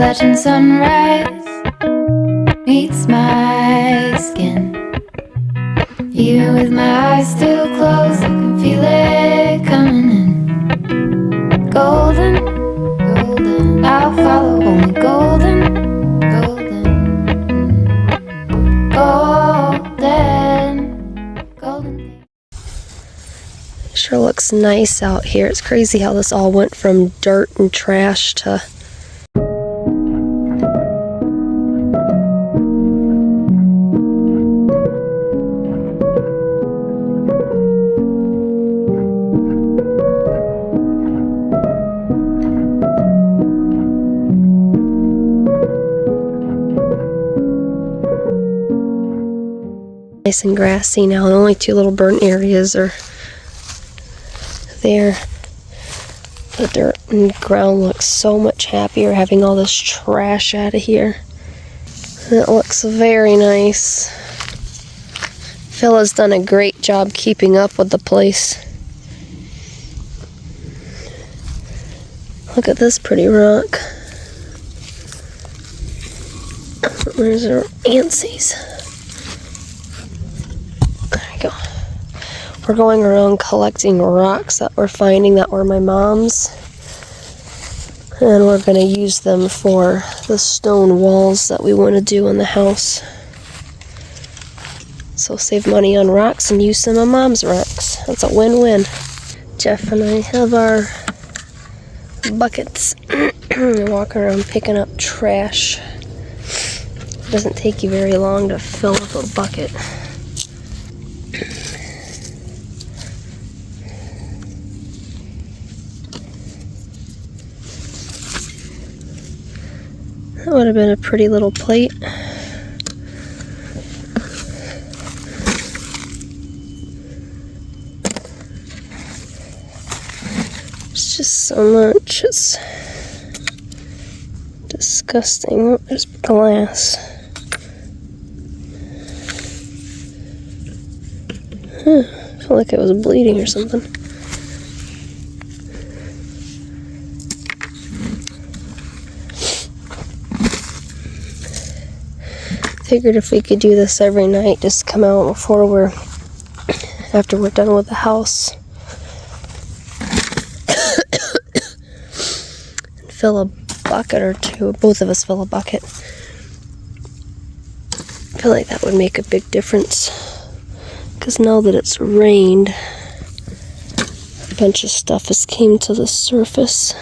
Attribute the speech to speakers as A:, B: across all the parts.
A: Appalachian sunrise meets my skin. Even with my eyes still closed, I can feel it coming in. Golden, golden, I'll follow only golden, golden, golden, golden.
B: Sure looks nice out here. It's crazy how this all went from dirt and trash to nice and grassy now. The only two little burnt areas are there. The dirt and ground looks so much happier having all this trash out of here. It looks very nice. Phil has done a great job keeping up with the place. Look at this pretty rock. There's our antsies. There we go. We're going around collecting rocks that we're finding that were my mom's. And we're going to use them for the stone walls that we want to do in the house. So save money on rocks and use some of Mom's rocks. That's a win-win. Jeff and I have our buckets. Walk around picking up trash. It doesn't take you very long to fill up a bucket. That would have been a pretty little plate. It's just so much. It's disgusting. Oh, there's glass. I feel like it was bleeding or something. Figured if we could do this every night, just come out after we're done with the house and fill a bucket or two. Both of us fill a bucket. I feel like that would make a big difference, because now that it's rained, a bunch of stuff has came to the surface.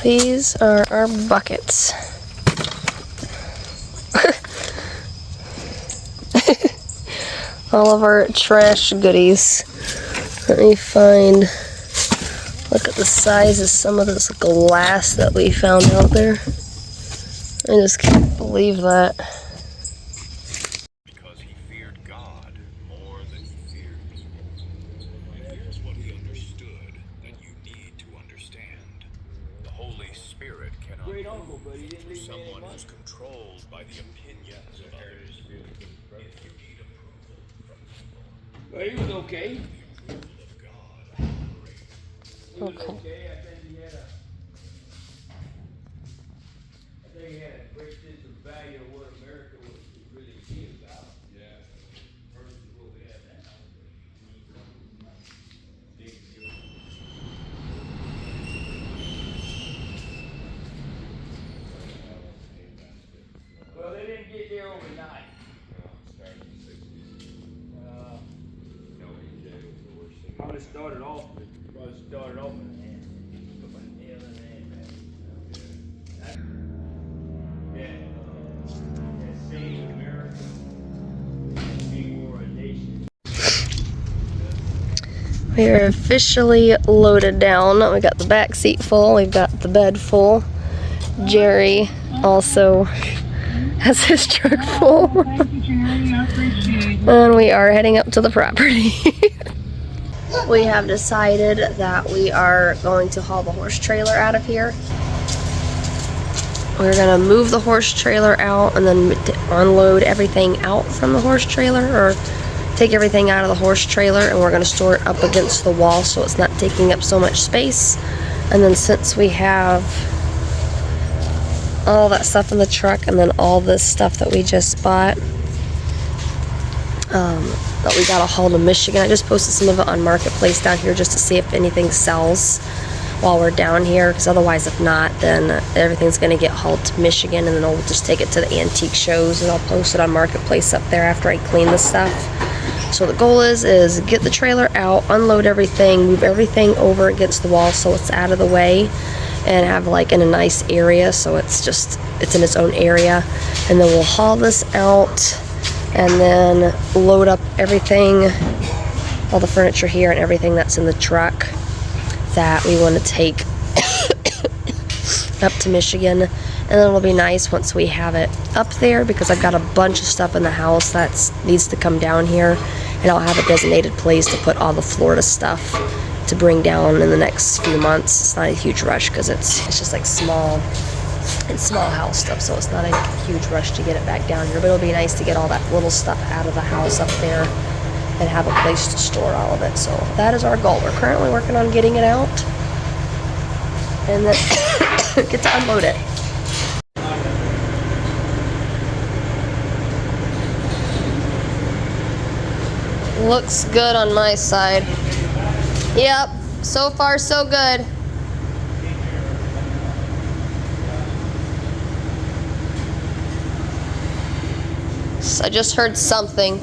B: These are our buckets. All of our trash goodies. Let me find, look at the size of some of this glass that we found out there. I just can't believe that.
C: Because he feared God more than he feared people. And here's what he understood that you need to understand. The Holy Spirit cannot move for someone who's controlled by the opinions of others. If you need approval from people,
D: Well, he was okay.
C: the approval of God operates.
D: He was okay. I think he had a great sense of value of what America was really be about. Yeah. Versus what we have now. Big deal. Well, they didn't get there overnight. Probably started off in hand. Put my nail in hand. That same America, we were a nation.
B: We are officially loaded down. We got the back seat full. We've got the bed full. Jerry also has his truck full. And we are heading up to the property. We have decided that we are going to haul the horse trailer out of here. we're gonna move the horse trailer out and then unload everything out from the horse trailer, or take everything out of the horse trailer, and we're gonna store it up against the wall so it's not taking up so much space. And then since we have all that stuff in the truck and then all this stuff that we just bought, that we gotta haul to Michigan. I just posted some of it on Marketplace down here just to see if anything sells while we're down here, because otherwise if not, then everything's gonna get hauled to Michigan, and then I'll just take it to the antique shows and I'll post it on Marketplace up there after I clean the stuff. So the goal is get the trailer out, unload everything, move everything over against the wall so it's out of the way, and have like in a nice area so it's in its own area. And then we'll haul this out and then load up everything, all the furniture here and everything that's in the truck that we want to take up to Michigan. And then it'll be nice once we have it up there, because I've got a bunch of stuff in the house that needs to come down here, and I'll have a designated place to put all the Florida stuff to bring down in the next few months. It's not a huge rush because it's just like small house stuff, so it's not a huge rush to get it back down here. But it'll be nice to get all that little stuff out of the house up there and have a place to store all of it. So that is our goal. We're currently working on getting it out and then get to unload it. Looks good on my side. Yep, so far so good. I just heard something.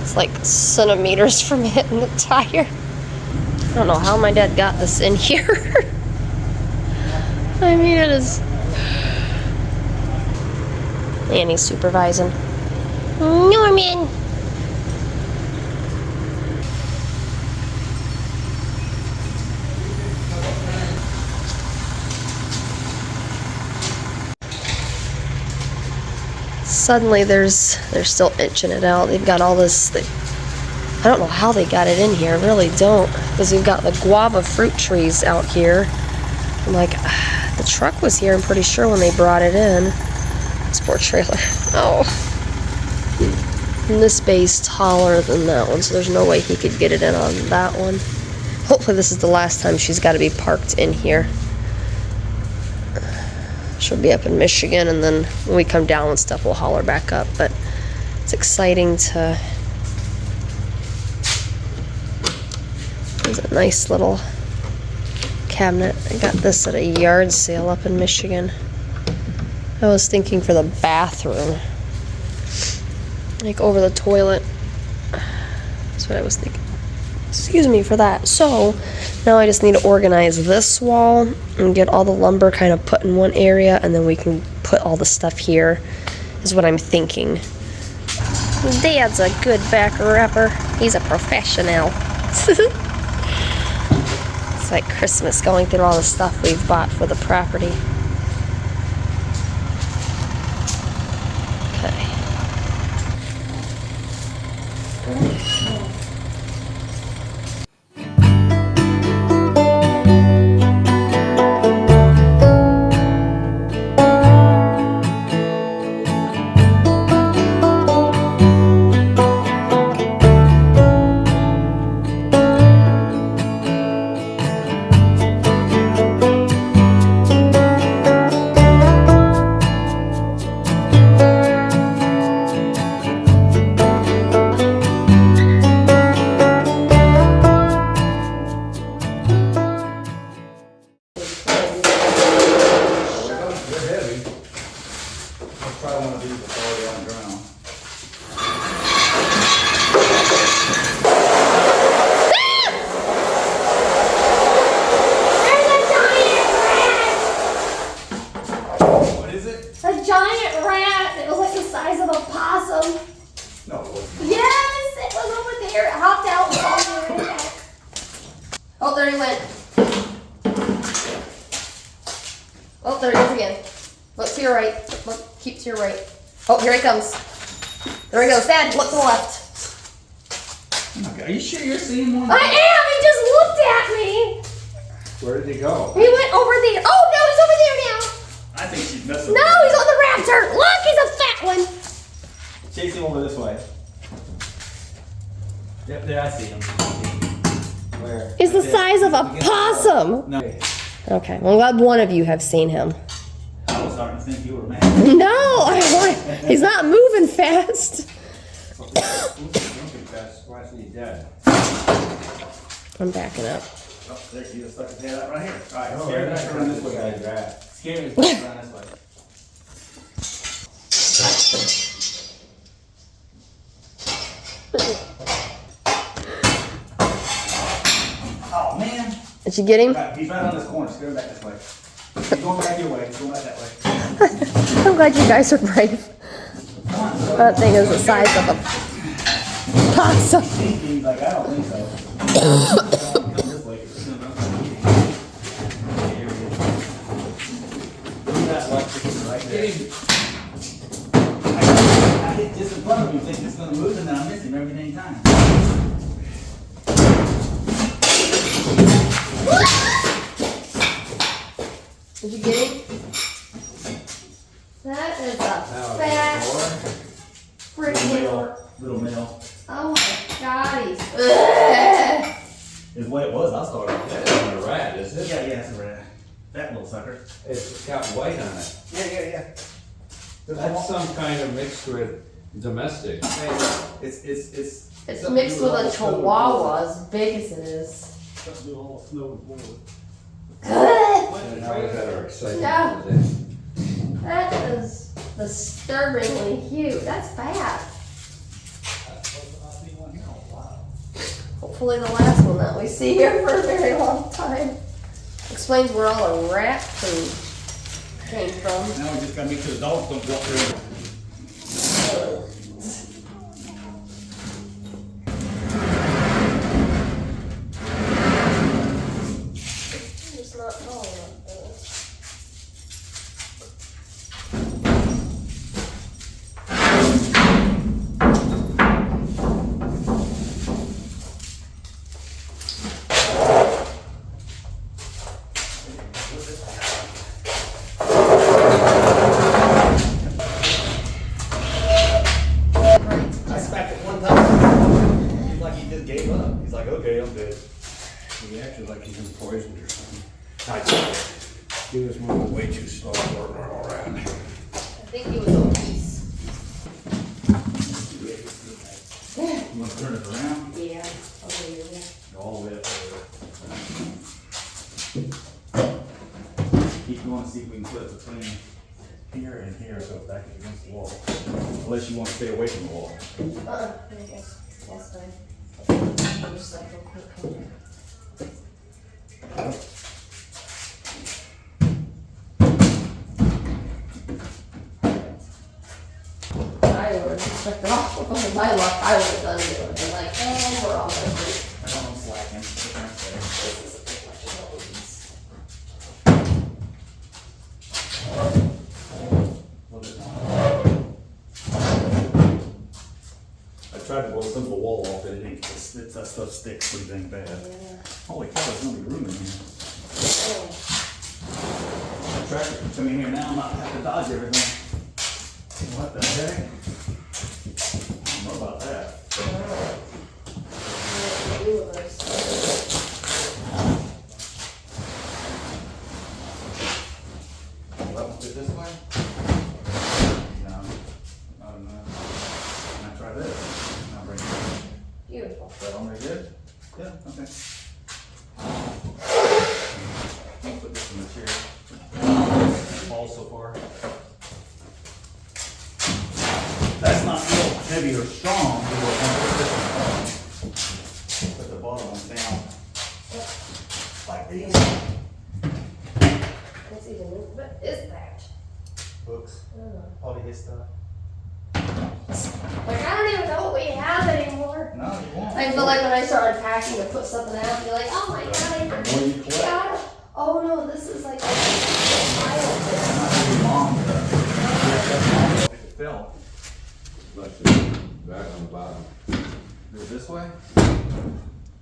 B: It's like centimeters from hitting the tire. I don't know how my dad got this in here. I mean, it is. And he's supervising. Norman! Suddenly they're still inching it out. They've got all this, I don't know how they got it in here, I really don't. Because we've got the guava fruit trees out here. I'm like, the truck was here, I'm pretty sure, when they brought it in. This poor trailer. Oh. And this bay's taller than that one, so there's no way he could get it in on that one. Hopefully this is the last time she's got to be parked in here. She'll be up in Michigan, and then when we come down and stuff, we'll haul her back up. But it's exciting to... There's a nice little cabinet. I got this at a yard sale up in Michigan. I was thinking for the bathroom, like over the toilet. That's what I was thinking. Excuse me for that. So now I just need to organize this wall and get all the lumber kind of put in one area, and then we can put all the stuff here, is what I'm thinking. Dad's a good back rapper. He's a professional. It's like Christmas going through all the stuff we've bought for the property. Oh, there he went. Oh, there he is again. Look to your right. Look, keep to your right. Oh, here he comes. There he goes. Dad, look to the left.
D: Okay, are you sure you're seeing one?
B: I am! He just looked at me.
E: Where did he go?
B: He went over there. Oh no, he's over there now.
F: I think she's messing
B: No, he's on the raptor. Look, he's a fat one.
F: Chase him over this way. Yep, there I see him.
E: Where?
B: He's the size of a possum.
F: No.
B: Okay, well, I'm glad one of you have seen him.
F: I was starting to think you were mad.
B: No, he's not moving fast.
E: Why is he dead?
B: I'm backing up.
F: Oh, there he is. Stuck his head out right here. All right,
E: Oh,
F: scare
E: that's
F: him around this way.
E: guy's rat.
F: Scare him around this way. Oh man!
B: Did you get him?
F: Right, he's right on this corner. Scare him back this way. He's going back your way. He's going back that way.
B: I'm glad you guys are brave.
F: Come on.
B: That thing is the size of a possum.
F: He's like, I don't think so. Come this way. Here he is. Look at that electric right there. I hit just in front of him, thinking it's gonna move, and then I miss him every dang time.
B: Did you get him? That is a fat freaking.
F: Little male.
B: Oh my god, he's.
F: Is what it was. I started with that.
E: That's not a rat, is it?
F: Yeah, it's a rat. That little sucker.
E: It's got white on it.
F: Yeah.
E: That's some kind of mixed with domestic.
F: It's
B: It's mixed with a chihuahua, as big as it is.
E: And now we've had our excitement
B: Yeah.
E: for the day.
B: That is disturbingly huge. That's bad. Hopefully the last one that we see here for a very long time. Explains where all the rat food came from.
F: Now we just gotta make sure the dogs don't go up there.
B: It's not tall enough for this.
F: I smacked it one time. He's like he just gave up. He's like, okay, I'm good.
E: He acted like he's been poisoned or something.
F: I did.
E: He was moving way too slow for a normal rat.
B: I think he was obese.
F: You want to turn it around?
B: Yeah. Okay, yeah.
F: All the way up there. Keep going, see if we can put it between here and here so it's back against the wall. Unless you want to stay away from the wall.
B: I guess last time. I'm just like real quick. I would have expected off with my luck. I would have done it. It would have been like, and we're all going to
F: I don't know, slacking.
B: This is a bit much of these.
F: I tried to blow some of the wall off, but it ain't. That stuff sticks pretty dang bad.
B: Yeah.
F: Holy cow, there's no room in here.
B: Oh.
F: The tractor can come in here now and not have to dodge everything. What the heck? I don't know about that. Let me fit this way? No. Not enough. Can I try this? I'll bring it.
B: Beautiful.
F: Is that on there good? Yeah, okay. I'll put this in the chair. Fall so far. That's not real heavy or strong. Put the bottom one down. Like these.
B: What's even, what is that?
F: Books.
B: I don't know.
F: Probably his stuff.
B: Like, I don't even know what we have anymore.
F: No, you won't.
B: I feel like when I started packing to put something out, and be like, oh my god, I
F: The more you collect.
B: forgot. Oh no, this is like a pile of
F: It's not really long. If it fell.
E: Back on the bottom.
F: Go this way?
E: I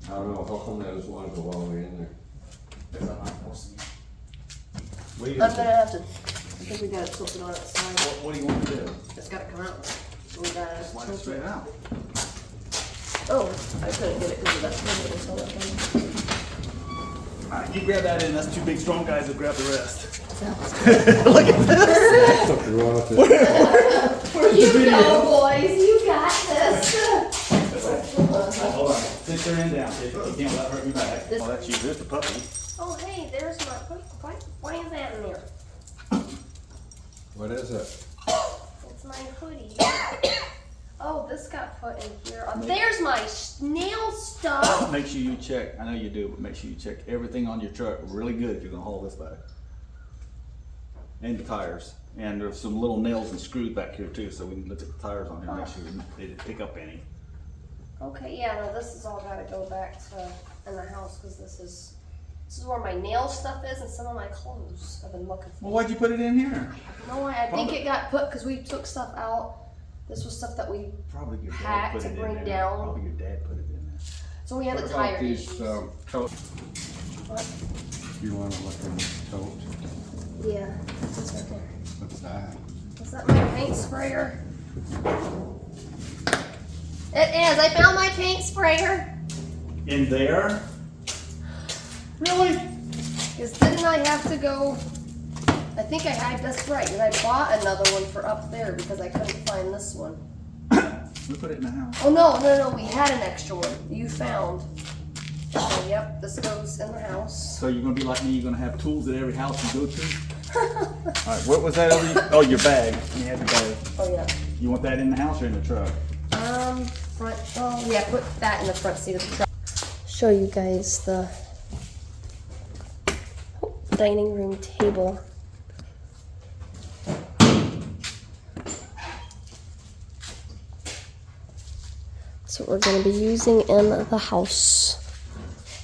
E: don't know, how come that is one go all the way
F: What are you
B: I'm
F: gonna
B: gonna have to, I think we gotta tilt it on its side.
F: What do you want to do?
B: It's gotta come out. So we gotta
F: Slide it
B: tilt
F: straight
B: it.
F: out.
B: Oh, I couldn't get it because of that thing that was on it.
F: Alright, you grab that in. That's two big strong guys that grab the rest.
E: Something wrong with it.
B: You go, boys, you got this.
F: Hold on. Sit your end down. If you can't let it hurt your back. Oh, that's you. There's the puppy.
B: Oh, hey, there's my, why is that in there?
E: What is it?
B: It's my hoodie. Oh, this got put in here. Oh, there's my nail stuff.
F: Make sure you check. I know you do, but make sure you check everything on your truck really good if you're gonna haul this back. And the tires. And there's some little nails and screws back here too, so we can look at the tires on here, make sure they didn't pick up any.
B: Okay, yeah, no, this has all gotta go back to, in the house, because this is where my nail stuff is and some of my clothes I've been looking for.
F: Well, why'd you put it in here?
B: No, I think it got put, because we took stuff out. This was stuff that we,
F: Probably your dad
B: Packed
F: put
B: to
F: it in
B: bring
F: there.
B: down.
F: Probably your dad put it in there.
B: so we had
E: What
B: the
E: about
B: tire
E: these
B: issues.
E: totes?
B: What?
E: You want to look in this tote?
B: Yeah, it's right there.
E: What's that?
B: Is that my paint sprayer? It is. I found my paint sprayer.
F: In there? Really?
B: Because didn't I have to go? I think I had, that's right. And I bought another one for up there because I couldn't find this one.
F: We put it in the house.
B: Oh, no. We had an extra one. You found. So, yep, this goes in the house.
F: So you're gonna be like me, you're gonna have tools at every house you go to? Alright, what was that over you? Oh, your bag. You have your bag.
B: Oh, yeah.
F: You want that in the house or in the truck?
B: Front, oh, yeah, put that in the front seat of the truck. Show you guys the dining room table. That's what we're going to be using in the house.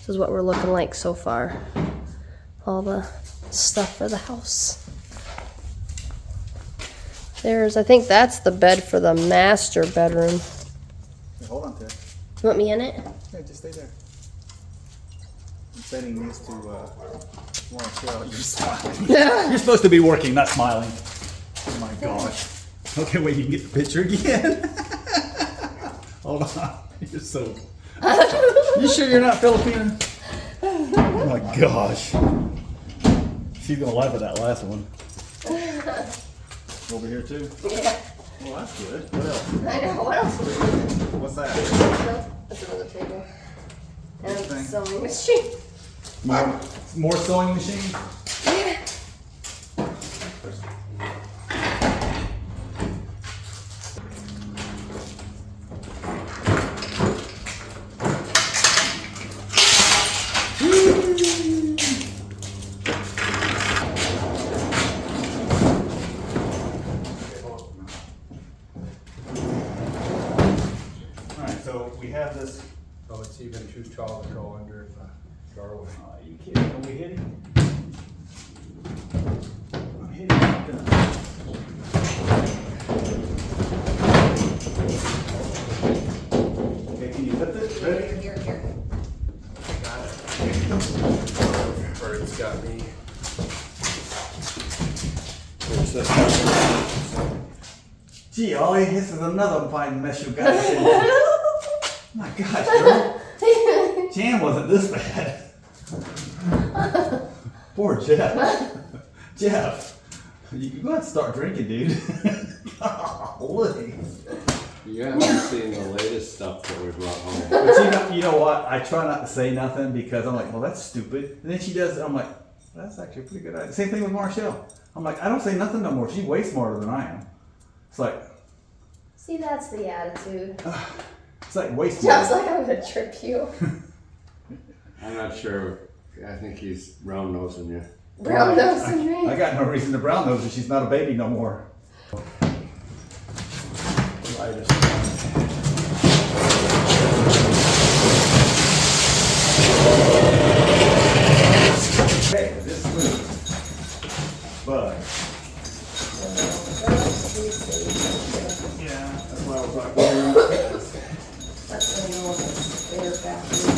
B: This is what we're looking like so far. All the stuff for the house. I think that's the bed for the master bedroom.
F: Hey, hold on to it.
B: You want me in it?
F: Yeah, just stay there. I'm setting this to Marcel. You're smiling. You're supposed to be working, not smiling. Oh my gosh. Okay, wait, you can get the picture again. Hold on. You're so. You sure you're not Filipino? Oh my gosh. She's gonna laugh at that last one. Over here too?
B: Yeah.
F: Well, that's good. What else?
B: I know. What else?
F: What's that?
B: That's another table. And
F: This thing?
B: sewing machine.
F: More sewing machines?
B: Yeah.
F: Alright, so we have this.
E: Oh, it's even too tall to go under the doorway.
F: Are you kidding? Are we hitting? I'm hitting. Okay, can you put this? Ready?
B: Here.
E: Got it. Bird's got me. Here's the-
F: Gee, Ollie, this is another fine mess you got in. My gosh, girl. Jam wasn't this bad. Poor Jeff. Jeff, you go ahead and start drinking, dude. Golly.
E: You haven't seen the latest stuff that we brought home.
F: But you know what? I try not to say nothing because I'm like, well, that's stupid. And then she does it. I'm like, that's actually a pretty good idea. Same thing with Marshall. I'm like, I don't say nothing no more. She's way smarter than I am. It's like,
B: See, that's the attitude.
F: it's like way
B: Sounds
F: smarter.
B: like I'm gonna trip you.
E: I'm not sure. I think he's round nosing you.
B: Brown nose and me.
F: I got no reason to brown nose her. She's not a baby no more. Okay, this moves. But yeah, that's why I was like, well,
B: That's the normal spare bathroom.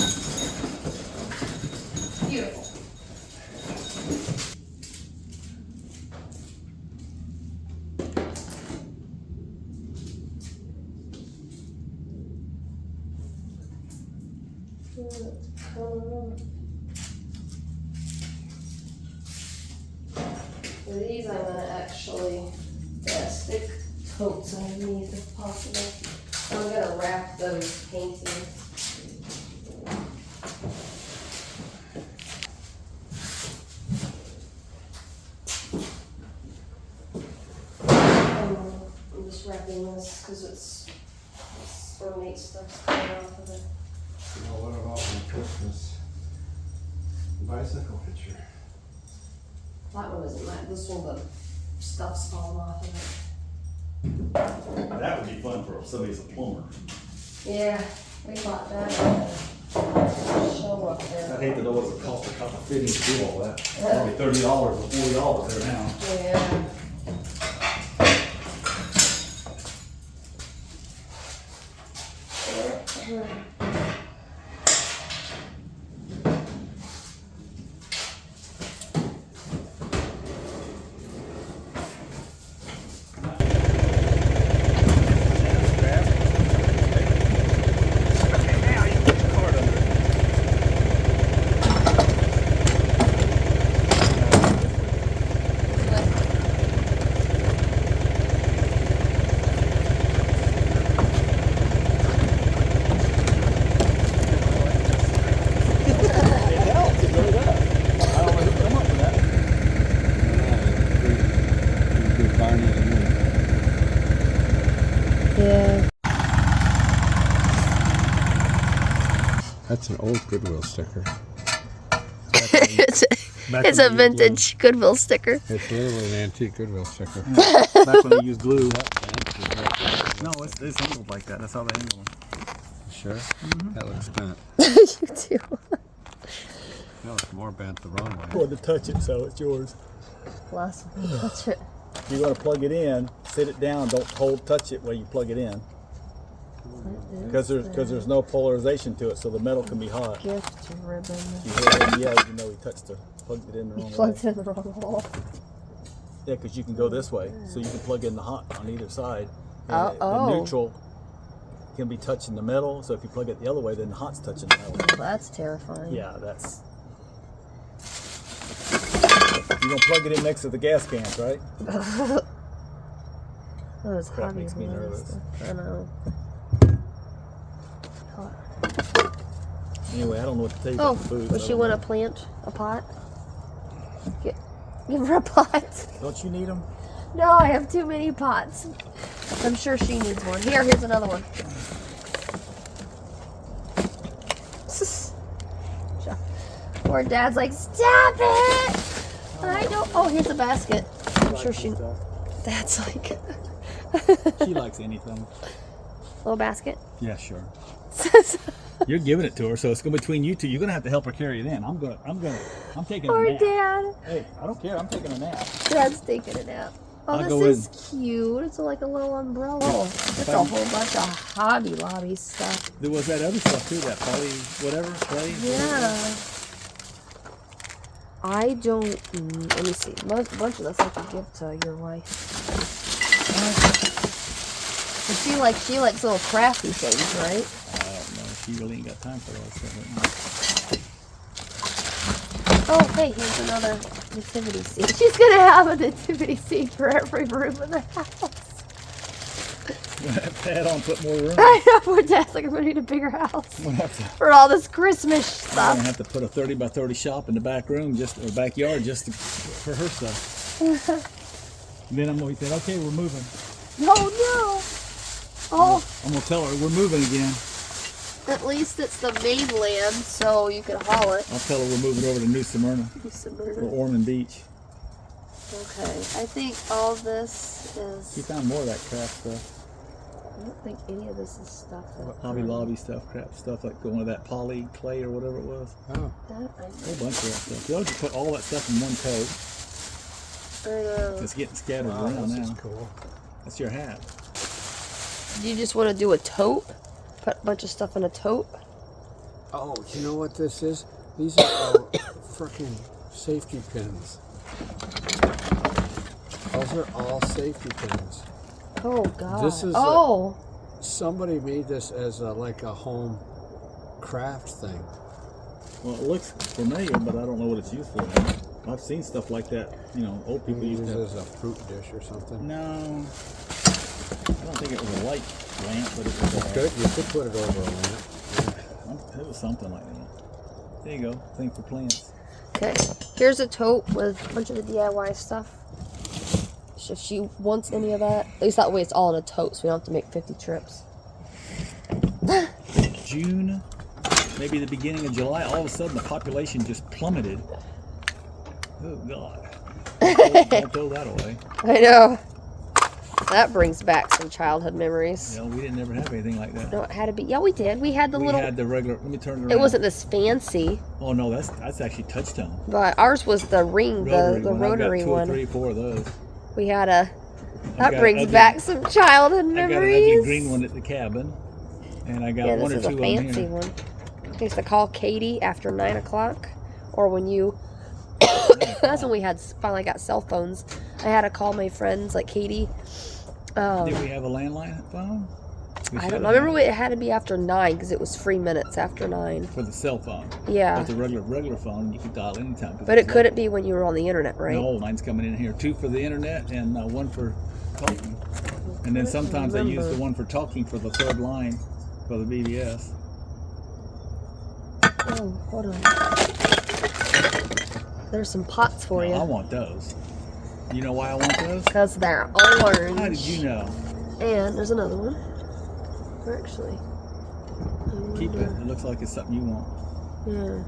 B: Beautiful. For these, I'm gonna actually stick totes underneath if possible. I'm gonna wrap those paintings. I'm just wrapping this because it's ornate stuff's coming off of it.
E: Well, what about the Christmas bicycle picture?
B: That one isn't mine. This one, the stuff's falling off of it.
F: That would be fun for somebody's a plumber.
B: Yeah, we bought that show up
F: I'd
B: there.
F: hate to know what it cost a couple of fittings to do all that. Probably $30 or $40 there now.
B: Yeah. Yeah.
E: That's an old Goodwill sticker.
B: It's a vintage Goodwill sticker.
E: It's literally an antique Goodwill sticker.
F: Back when they used glue. No, it's angled like that. That's how they angle them.
E: Sure? That looks bent.
B: You too.
E: That looks more bent the wrong way.
F: Or to touch it, so it's yours.
B: Last one, touch it.
F: If you want to plug it in, sit it down. Don't touch it while you plug it in. Because there's no polarization to it, so the metal can be hot.
B: Gift ribbon.
F: You hear him yell, you know he plugged it in the wrong way.
B: Plugged it in the wrong hole.
F: Yeah, because you can go this way, so you can plug in the hot on either side. And
B: Oh.
F: The neutral can be touching the metal, so if you plug it the other way, then the hot's touching the metal.
B: That's terrifying.
F: Yeah, that's. You're gonna plug it in next to the gas cans, right?
B: Those
F: Crap makes me
B: Hobby
F: nervous.
B: Stuff. I know.
F: Anyway, I don't know what to tell you
B: Oh,
F: about the food.
B: does she want to plant a pot? Give her a pot.
F: Don't you need them?
B: No, I have too many pots. I'm sure she needs one. Here's another one. Poor Dad's like, stop it! I don't. Oh, here's a basket. I'm sure she. That's like.
F: She likes anything.
B: Little basket.
F: Yeah, sure. You're giving it to her, so it's going between you two. You're gonna have to help her carry it in. I'm taking
B: Poor
F: a nap.
B: Dad.
F: Hey, I don't care. I'm taking a nap.
B: Dad's taking a nap. Oh,
F: I'll
B: this
F: go
B: is cute. It's like a little umbrella. It's a whole bunch of Hobby Lobby stuff.
F: There was that other stuff too, that poly, whatever, clay.
B: Yeah. I don't. Let me see. A bunch of this I could give to your wife. But she likes little crafty things, right?
F: I don't know. She really ain't got time for all that stuff right
B: Oh, hey, here's another nativity scene. She's gonna have a nativity scene for every room in the house.
F: now. Add on, put more room.
B: I know. Poor Dad's like, I'm gonna need a bigger house
F: We're gonna
B: for all this Christmas stuff.
F: have to put a 30 by 30 shop in the back room, or backyard, for her stuff. Then I'm gonna say, okay, we're moving.
B: No, no. Oh,
F: I'm gonna tell her we're moving again.
B: at least it's the mainland, so you can haul it.
F: I'll tell her we're moving over to New Smyrna or Ormond Beach.
B: Okay, I think all this
F: She
B: is.
F: found more of that crap stuff.
B: I don't think any of this is stuff that.
F: Hobby Lobby stuff, crap stuff like going to that poly clay or whatever it was.
E: Oh,
B: That I
F: A whole bunch of that stuff. You ought to put all that stuff in one tote.
B: know.
F: It's getting scattered
E: wow,
F: around
E: this is
F: now.
E: cool.
F: That's your hat.
B: Do you just want to do a tote? Put a bunch of stuff in a tote?
E: Oh, you know what this is? These are all freaking safety pins. Those are all safety pins.
B: Oh, God.
E: This is
B: oh.
E: Somebody made this as like a home craft thing.
F: Well, it looks familiar, but I don't know what it's used for. I've seen stuff like that. You know, old people
E: Use
F: used
E: it
F: to.
E: as a fruit dish or something.
F: No, I don't think it was a light lamp, but it was.
E: You could put it over a lamp.
F: It was something like that. There you go. Thing for plants.
B: Okay, here's a tote with a bunch of the DIY stuff. So if she wants any of that, at least that way it's all in a tote, so we don't have to make 50 trips.
F: June, maybe the beginning of July, all of a sudden the population just plummeted. Oh God! Don't throw that away.
B: I know. That brings back some childhood memories.
F: You know, we didn't ever have anything like that.
B: No, it had to be. Yeah, we did. We had the
F: We
B: little.
F: had the regular. Let me turn it around.
B: It wasn't this fancy,
F: Oh no, that's actually touchstone.
B: but ours was the ring, the
F: one. I've
B: rotary
F: got two
B: one.
F: or 3, 4 of those.
B: We had a.
F: got
B: That
F: an
B: brings
F: ugly-
B: back some childhood
F: I got an
B: memories.
F: ugly green one at the cabin, and I got
B: Yeah,
F: one
B: this
F: or
B: is
F: two
B: a
F: of them
B: fancy
F: here.
B: one. I used to call Katie after 9 o'clock, or when you. That's when we had finally got cell phones. I had to call my friends like Katie.
F: Did we have a landline phone? We
B: I
F: should
B: don't know.
F: have
B: Remember, it had to be after 9 because it was free minutes after 9.
F: for the cell phone.
B: Yeah,
F: But the regular phone, you could dial anytime. 'cause
B: but it
F: was
B: couldn't be when you were on the internet, right?
F: No, mine's coming in here. 2 for the internet and 1 for talking. And then sometimes I use
B: remember.
F: the one for talking for the 3rd line for the BBS.
B: Oh, hold on. There's some pots for
F: Now, I
B: you
F: want those. You know why I want those?
B: because they're orange.
F: How did you know?
B: And there's another one. Actually,
F: Keep it. It looks like it's something you want.
B: Yeah.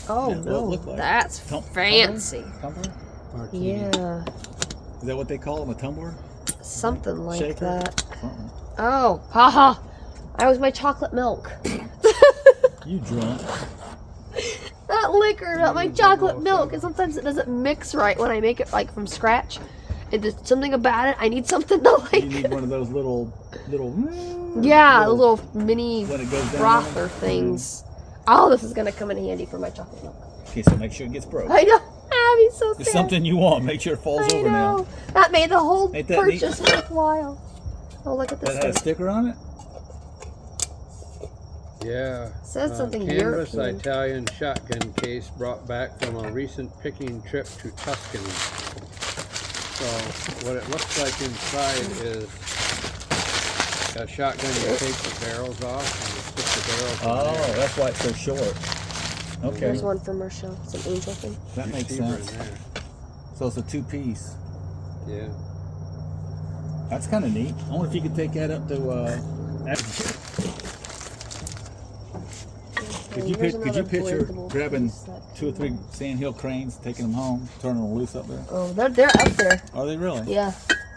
B: Oh
F: Yeah, what it
B: no,
F: looked like.
B: that's
F: Tumbler?
B: fancy.
F: Tumbler?
E: Martini.
B: Yeah,
F: Is that what they call them? A tumbler?
B: something like
F: Shaker?
B: that.
F: Something.
B: Oh, haha! I was my chocolate milk.
F: You drunk.
B: That liquor, not my chocolate milk, and sometimes it doesn't mix right when I make it like from scratch. And there's something about it. I need something to
F: You
B: like.
F: need one of those little.
B: Yeah, the little mini
F: When it goes down.
B: frother things. Oh, this is gonna come in handy for my chocolate milk.
F: Okay, so make sure it gets broke.
B: I know. Abby's so sad.
F: It's something you want. Make sure it falls
B: I
F: over
B: know.
F: now.
B: That made the whole
F: Ain't that neat?
B: purchase worthwhile. Oh, look at this
F: That has a
B: thing.
F: sticker on it?
E: Yeah.
B: Says something
E: Canvas
B: European.
E: Italian shotgun case brought back from a recent picking trip to Tuscany. So what it looks like inside is a shotgun. You take the barrels off and you stick the barrels in
F: Oh,
E: there.
F: that's why it's so short. Okay,
B: There's one for Marshall. It's an angel thing.
F: that makes
E: Receiver in
F: sense.
E: there.
F: So it's a 2-piece.
E: Yeah.
F: That's kind of neat. I wonder if you could take that up to. Could you
B: Here's
F: could you
B: another
F: picture
B: blendable
F: grabbing
B: piece that-
F: 2 or 3 sandhill cranes, taking them home, turning them loose up there?
B: Oh, they're up there.
F: Are they really?
B: Yeah.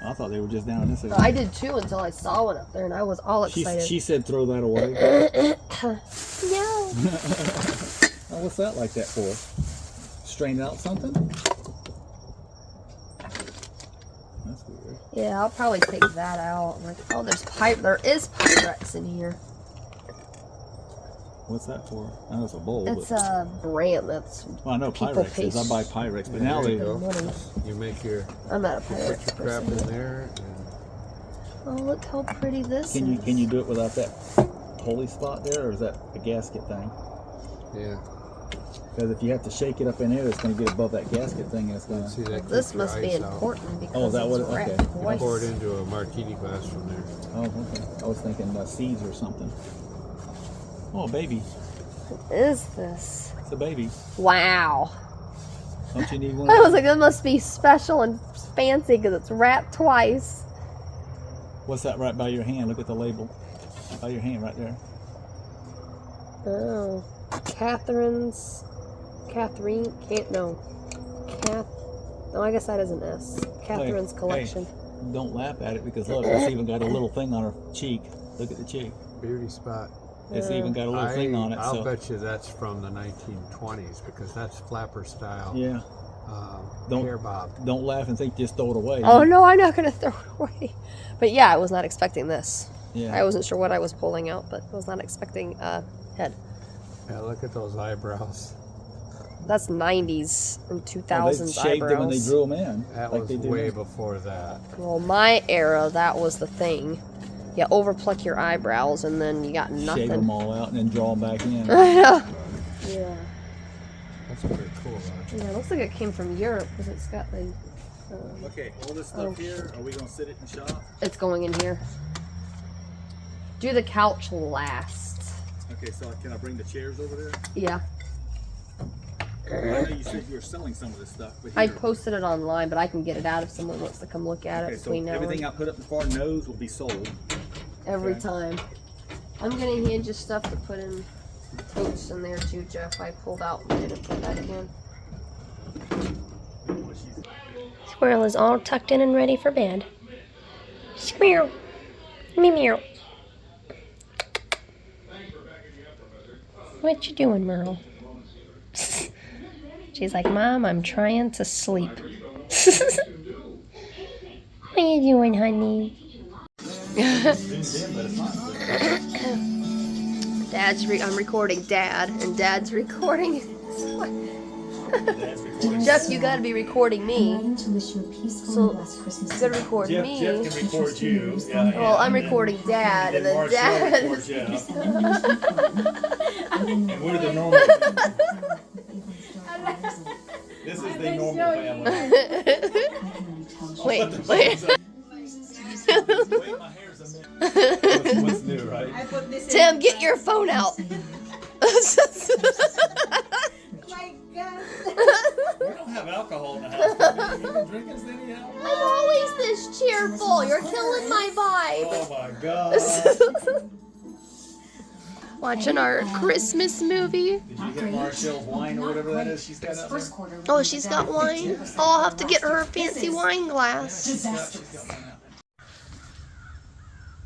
F: I thought they were just down in this area.
B: I did too until I saw one up there, and I was all excited.
F: She said throw that away.
B: Yeah.
F: Oh, what's that like that for? Strain out something? That's weird.
B: Yeah, I'll probably take that out. I'm like, oh, there is Pyrex in here.
F: What's that for? I know it's a bowl.
B: It's
F: but,
B: a brand that's.
F: well, I know
B: people
F: Pyrex is. I buy Pyrex, but now
E: There
F: they.
E: you go.
B: Money.
E: You make your
B: I'm not a
E: put
B: Pyrex
E: your crap
B: person.
E: in there.
B: Oh, look how pretty this
F: Can you
B: is.
F: can you do it without that holy spot there, or is that a gasket thing?
E: And, yeah.
F: Because if you have to shake it up in there, it's going to get above that gasket thing, and it's going
E: See
F: to.
E: that
B: This
E: keeps your
B: must be
E: ice out.
B: important because
F: Oh, is that
B: it's
F: what it-
B: wrapped
F: okay.
B: twice.
E: Pour it into a martini glass from there.
F: Oh, okay. I was thinking seeds or something. Oh, a baby.
B: What is this?
F: It's a baby.
B: Wow.
F: Don't you need one?
B: I
F: of
B: was
F: those?
B: like, that must be special and fancy because it's wrapped twice.
F: What's that right by your hand? Look at the label. By your hand, right there.
B: Oh, Catherine, no, no, I guess that is an S. Catherine's
F: Hey,
B: collection.
F: Don't laugh at it because look, it's even got a little thing on her cheek. Look at the cheek.
E: Beauty spot.
F: It's even got a little thing on it.
E: I'll
F: So
E: bet you that's from the 1920s because that's flapper style.
F: yeah, Don't-
E: Hair bob.
F: don't laugh and think just throw it away.
B: Oh no, I'm not gonna throw it away. But yeah, I was not expecting this.
F: Yeah.
B: I wasn't sure what I was pulling out, but I was not expecting a head.
E: Yeah, look at those eyebrows.
B: That's 90s and
F: Oh,
B: 2000s
F: they shaved them and they
B: eyebrows.
F: drew them in.
E: That
F: like
E: was
F: they do
E: way
F: now.
E: before that.
B: Well, my era, that was the thing. You overpluck your eyebrows and then you got
F: Shave
B: nothing.
F: them all out and then draw them back in.
B: I know. Yeah.
E: That's pretty cool.
B: Yeah, it looks like it came from Europe because it's got like.
F: Okay, all this stuff here, are we gonna sit it in the shop?
B: It's going in here. Do the couch last.
F: Okay, so can I bring the chairs over there?
B: Yeah.
F: I know you said you were selling some of this stuff, but
B: I
F: here.
B: posted it online, but I can get it out if someone wants to come look at
F: Okay,
B: it
F: so
B: between now
F: everything
B: and
F: I put up before nose will be sold.
B: every
F: okay.
B: time. I'm gonna hand you stuff to put in totes in there too, Jeff. I pulled out and didn't put back in. Squirrel is all tucked in and ready for bed. Squirrel. Meow. What you doing, Merle? She's like, Mom, I'm trying to sleep. What are you doing, honey? I'm recording Dad, and Dad's recording. Jeff, you gotta be recording me. So you gotta record me.
F: Jeff can record you.
B: Well, I'm recording Dad, and then Dad.
F: And we're the normal. This is the normal family.
B: Wait.
F: What's new, right?
B: Tim, get your phone out.
F: We don't have alcohol in the house. You been drinking anyhow?
B: I'm always this cheerful. You're killing my vibe.
F: Oh my god.
B: Watching our Christmas movie.
F: Did you get Marshall's wine or whatever that is she's got out there?
B: Oh, she's got wine? Oh, I'll have to get her a fancy wine glass.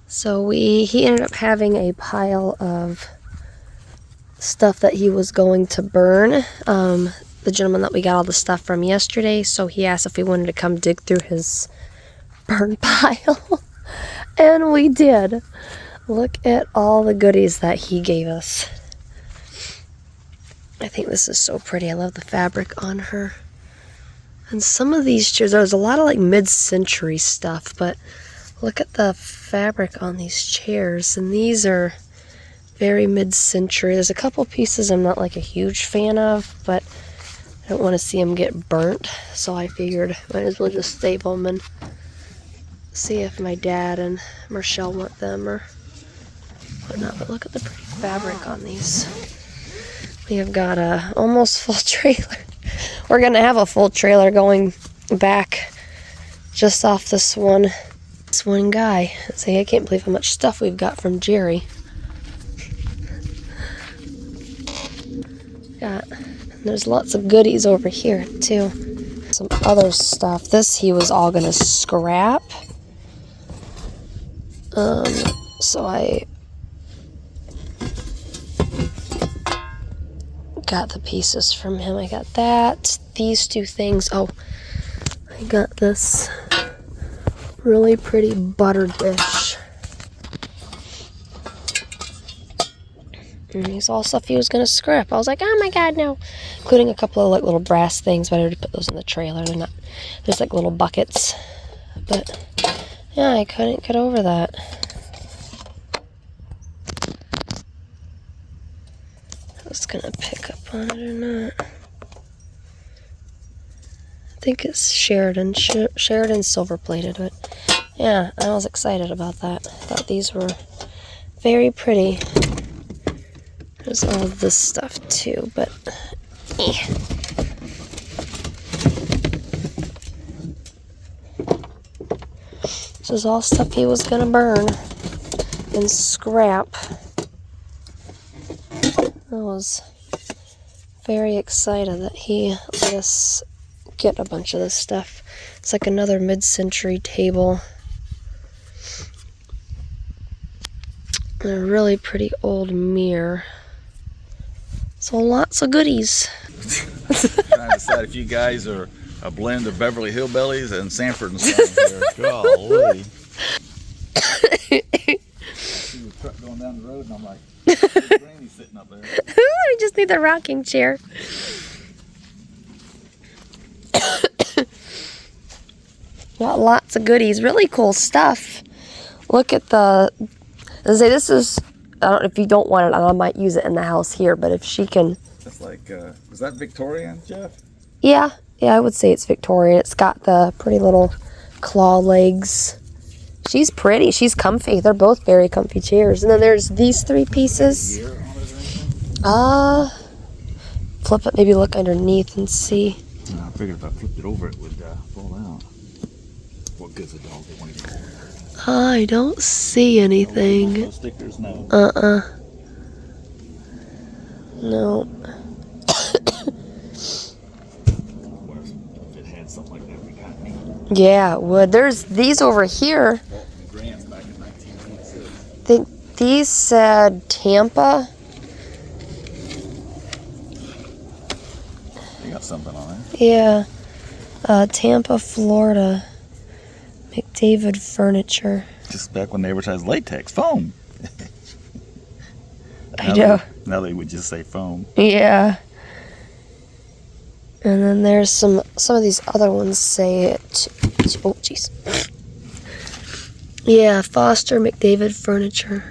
B: So he ended up having a pile of stuff that he was going to burn. The gentleman that we got all the stuff from yesterday, so he asked if we wanted to come dig through his burn pile. And we did. Look at all the goodies that he gave us. I think this is so pretty. I love the fabric on her. And some of these chairs, there's a lot of like mid-century stuff, but look at the fabric on these chairs. And these are very mid-century. There's a couple pieces I'm not like a huge fan of, but I don't want to see them get burnt. So I figured might as well just save them and see if my dad and Marshall want them or whatnot. But look at the pretty fabric on these. We have got a almost full trailer. We're gonna have a full trailer going back just off this one guy. See, I can't believe how much stuff we've got from Jerry. There's lots of goodies over here too. Some other stuff. This he was all gonna scrap. So I got the pieces from him. I got that. These two things. Oh, I got this really pretty butter dish. And these all stuff he was gonna scrap. I was like, oh my god, no. Including a couple of like little brass things, but I already put those in the trailer. They're not, there's like little buckets. But yeah, I couldn't get over that. I was gonna pick up on it or not. I think it's Sheridan silver plated, but yeah, I was excited about that. I thought these were very pretty. There's all this stuff too, but this is all stuff he was gonna burn and scrap. I was very excited that he let us get a bunch of this stuff. It's like another mid-century table. And a really pretty old mirror. So lots of goodies.
F: Trying to decide if you guys are a blend of Beverly Hillbillies and Sanford and Son here. Golly. See the truck going down the road, and I'm like, Granny's sitting up there.
B: We just need the rocking chair. Got lots of goodies, really cool stuff. Look at the. I say this is. I don't. If you don't want it, I might use it in the house here. But if she can.
F: That's like, is that Victorian, Jeff?
B: Yeah, I would say it's Victorian. It's got the pretty little claw legs. She's pretty. She's comfy. They're both very comfy chairs. And then there's these 3 pieces. Flip it. Maybe look underneath and see.
F: I figured if I flipped it over, it would fall out. What good's a dog? They want to get hurt.
B: I don't see anything.
F: No stickers, no.
B: No.
F: If it had something like that, we got me.
B: Yeah, it would. There's these over here.
F: Grants back in 1986.
B: I think these said Tampa.
F: You got something on there.
B: Yeah. Tampa, Florida. McDavid Furniture.
F: Just back when they advertised latex foam.
B: I know.
F: Now they would just say foam.
B: Yeah. And then there's some of these other ones say it. Oh, jeez. Yeah, Foster McDavid Furniture.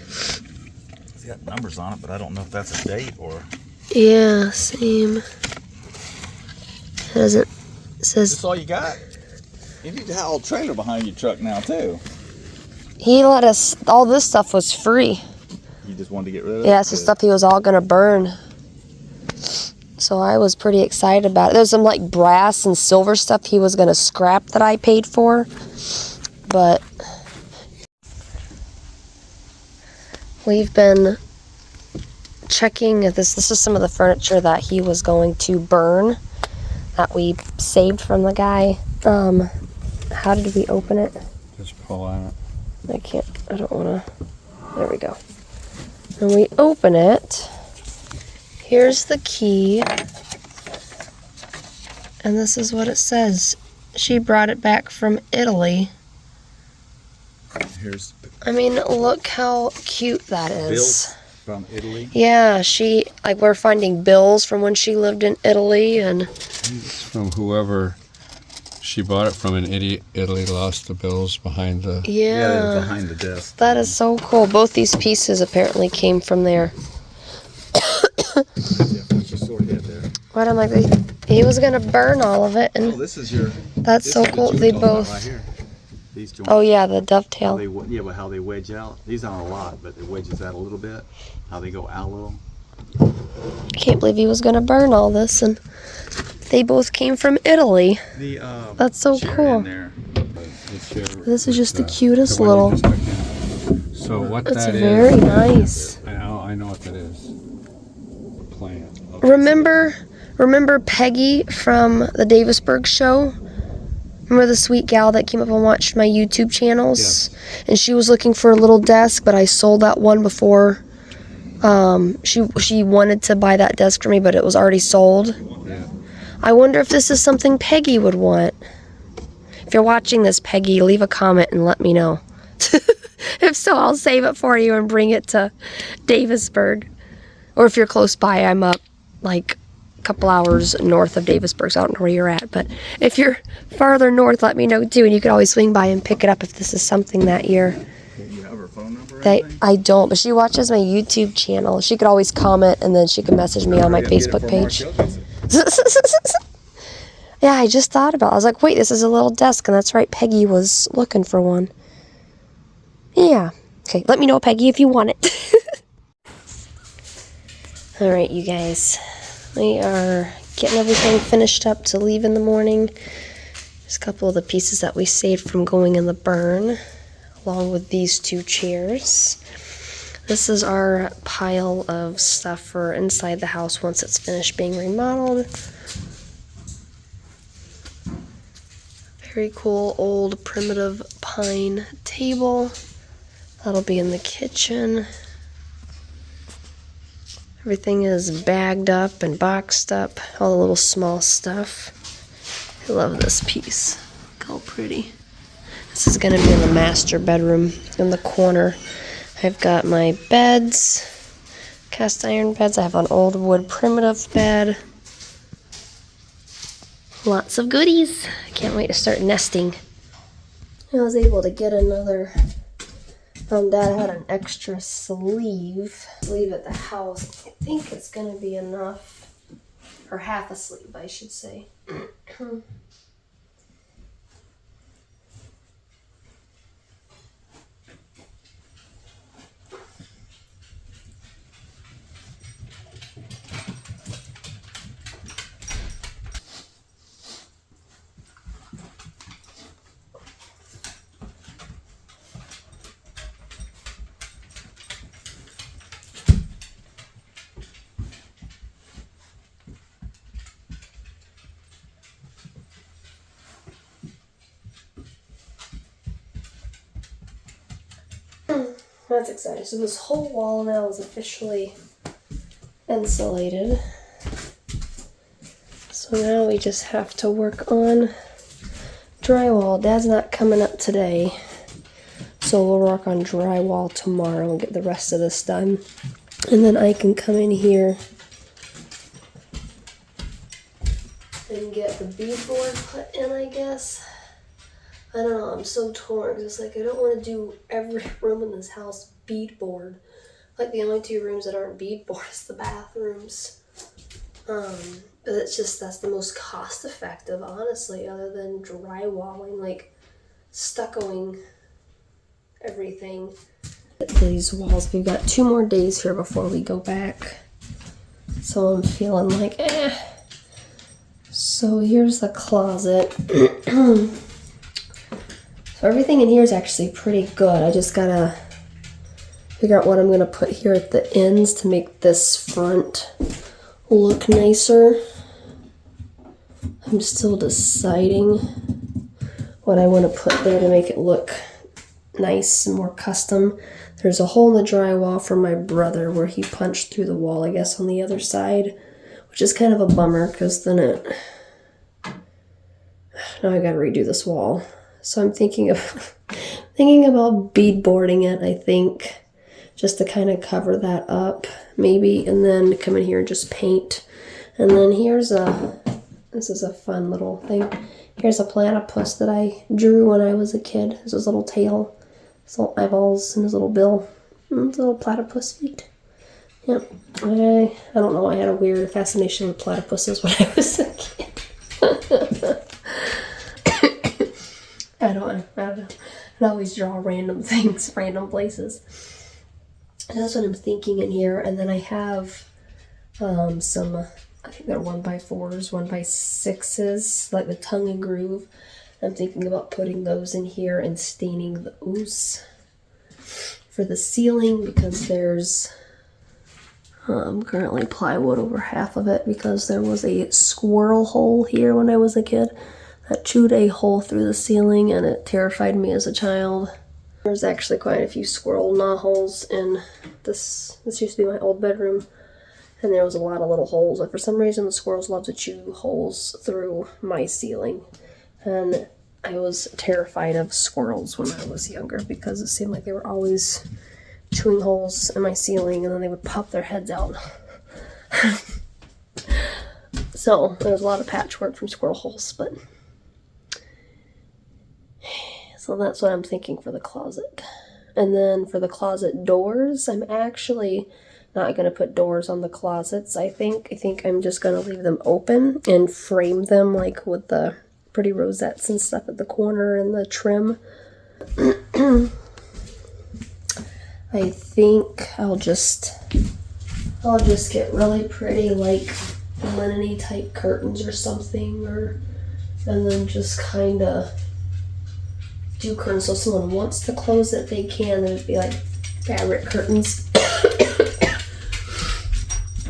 F: It's got numbers on it, but I don't know if that's a date or.
B: Yeah, same. It doesn't. It says
F: That's all you got? You need to have a whole trailer behind your truck now, too.
B: he let us. All this stuff was free.
F: You just wanted to get rid of it?
B: Yeah, it's the stuff he was all gonna burn. So I was pretty excited about it. There's some like brass and silver stuff he was gonna scrap that I paid for, but we've been checking this. This is some of the furniture that he was going to burn that we saved from the guy. How did we open it?
E: Just pull on it.
B: I can't. I don't want to. There we go. And we open it. Here's the key. And this is what it says. She brought it back from Italy.
F: Here's
B: I mean, look how cute that is.
F: bills from Italy.
B: Yeah, we're finding bills from when she lived in Italy, and
E: It's from whoever she bought it from in Italy, lost the bills behind the...
B: yeah.
F: They're behind the desk.
B: That is so cool. Both these pieces apparently came from there.
F: Yeah, put your sword head there.
B: What am I? He was gonna burn all of it,
F: Oh,
B: and
F: this is your.
B: that's
F: this
B: so
F: is what
B: cool.
F: you were
B: They
F: talking about
B: both.
F: Right here. These joints.
B: Oh yeah, the
F: How
B: dovetail.
F: they, yeah, but how they wedge out. These aren't a lot, but it wedges out a little bit. How they go out a little.
B: I can't believe he was gonna burn all this, and they both came from Italy.
F: The
B: That's so
F: chair
B: cool.
F: in there.
B: This is just the cutest little.
E: So what
B: It's
E: that is...
B: very nice.
E: I know what that is. Plant.
B: Remember Peggy from the Davisburg show? Remember the sweet gal that came up and watched my YouTube channels? And she was looking for a little desk, but I sold that one before. She wanted to buy that desk for me, but it was already sold.
E: Yeah.
B: I wonder if this is something Peggy would want. If you're watching this, Peggy, leave a comment and let me know. If so, I'll save it for you and bring it to Davisburg. Or if you're close by, I'm up like a couple hours north of Davisburg, so I don't know where you're at. But if you're farther north, let me know too, and you could always swing by and pick it up if this is something that you're...
F: You have her phone number or
B: That
F: anything?
B: I don't, but she watches my YouTube channel. She could always comment, and then she could message me on my
F: Hurry up, get it
B: Facebook
F: for
B: page.
F: Mark.
B: Yeah, I just thought about it. I was like, wait, this is a little desk, and that's right, Peggy was looking for one. Yeah. Okay, let me know, Peggy, if you want it. All right, you guys. We are getting everything finished up to leave in the morning. There's a couple of the pieces that we saved from going in the burn, along with these 2 chairs. This is our pile of stuff for inside the house once it's finished being remodeled. Very cool old primitive pine table. That'll be in the kitchen. Everything is bagged up and boxed up. All the little small stuff. I love this piece. Look how pretty. This is going to be in the master bedroom in the corner. I've got my beds, cast iron beds. I have an old wood primitive bed. Lots of goodies. I can't wait to start nesting. I was able to get another. Dad had an extra sleeve at the house. I think it's gonna be enough or half asleep, I should say. That's exciting. So this whole wall now is officially insulated. So now we just have to work on drywall. Dad's not coming up today, so we'll work on drywall tomorrow and get the rest of this done. And then I can come in here and get the beadboard put in, I guess. I don't know, I'm so torn, because it's like I don't want to do every room in this house beadboard. Like the only two rooms that aren't beadboard is the bathrooms. But it's just, that's the most cost effective, honestly, other than drywalling, like stuccoing everything. These walls, we've got 2 more days here before we go back. So I'm feeling like, So here's the closet. So everything in here is actually pretty good. I just gotta figure out what I'm gonna put here at the ends to make this front look nicer. I'm still deciding what I want to put there to make it look nice and more custom. There's a hole in the drywall from my brother where he punched through the wall, I guess, on the other side, which is kind of a bummer because then now I gotta redo this wall. So I'm thinking about beadboarding it, I think, just to kind of cover that up, maybe, and then come in here and just paint. And then this is a fun little thing. Here's a platypus that I drew when I was a kid. This is his little tail, his little eyeballs, and his little bill, and his little platypus feet. Yep. I don't know, I had a weird fascination with platypuses when I was a kid. I don't know. I always draw random things, random places. That's what I'm thinking in here. And then I have some, I think they're 1x4s, 1x6s, like the tongue and groove. I'm thinking about putting those in here and staining the ooze for the ceiling, because there's currently plywood over half of it because there was a squirrel hole here when I was a kid that chewed a hole through the ceiling, and it terrified me as a child. There's actually quite a few squirrel gnaw holes in this. This used to be my old bedroom, and there was a lot of little holes. But for some reason, the squirrels love to chew holes through my ceiling, and I was terrified of squirrels when I was younger because it seemed like they were always chewing holes in my ceiling, and then they would pop their heads out. So there was a lot of patchwork from squirrel holes, but so that's what I'm thinking for the closet. And then for the closet doors, I'm actually not going to put doors on the closets. I think I'm just going to leave them open and frame them like with the pretty rosettes and stuff at the corner and the trim. I think I'll just get really pretty like linen-y type curtains or something, and then just kind of do curtains so if someone wants to close it, they can. It'd be like fabric curtains.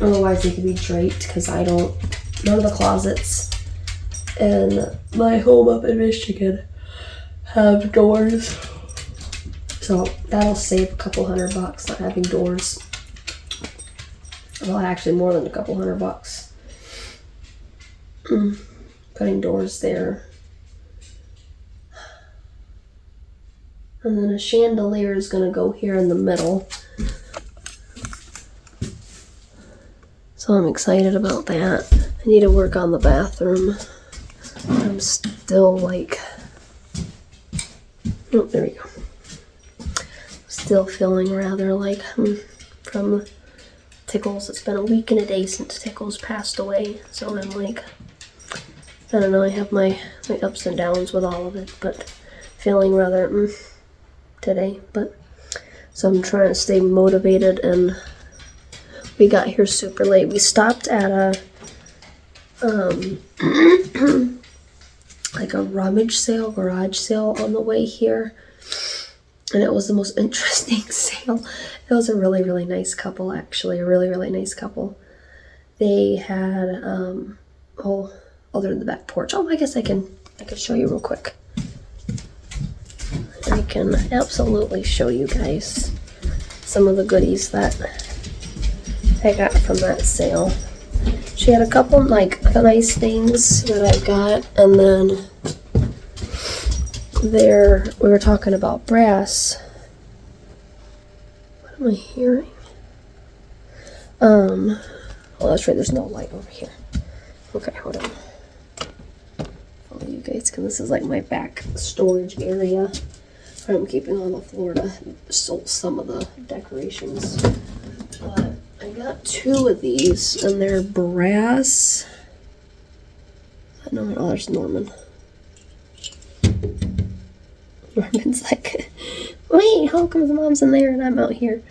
B: Otherwise, they could be draped because none of the closets in my home up in Michigan have doors. So that'll save a couple $100 not having doors. Well, actually more than a couple $100. Putting doors there. And then a chandelier is going to go here in the middle. So I'm excited about that. I need to work on the bathroom. I'm still like, oh, there we go. Still feeling rather like from Tickles. It's been a week and a day since Tickles passed away, so I'm like, I don't know, I have my ups and downs with all of it, but feeling rather today, but so I'm trying to stay motivated, and we got here super late. We stopped at a like a rummage sale, garage sale on the way here, and it was the most interesting sale. It was a really, really nice couple, actually, a really, really nice couple. They had other than the back porch. Oh, I guess I can show you real quick. I can absolutely show you guys some of the goodies that I got from that sale. She had a couple like nice things that I got, and then we were talking about brass. What am I hearing? Oh, that's right, there's no light over here. Okay, hold on. Follow you guys, because this is like my back storage area. I'm keeping on the floor to sell some of the decorations. But I got 2 of these, and they're brass. Oh, there's Norman. Norman's like, wait, how come Mom's in there and I'm out here?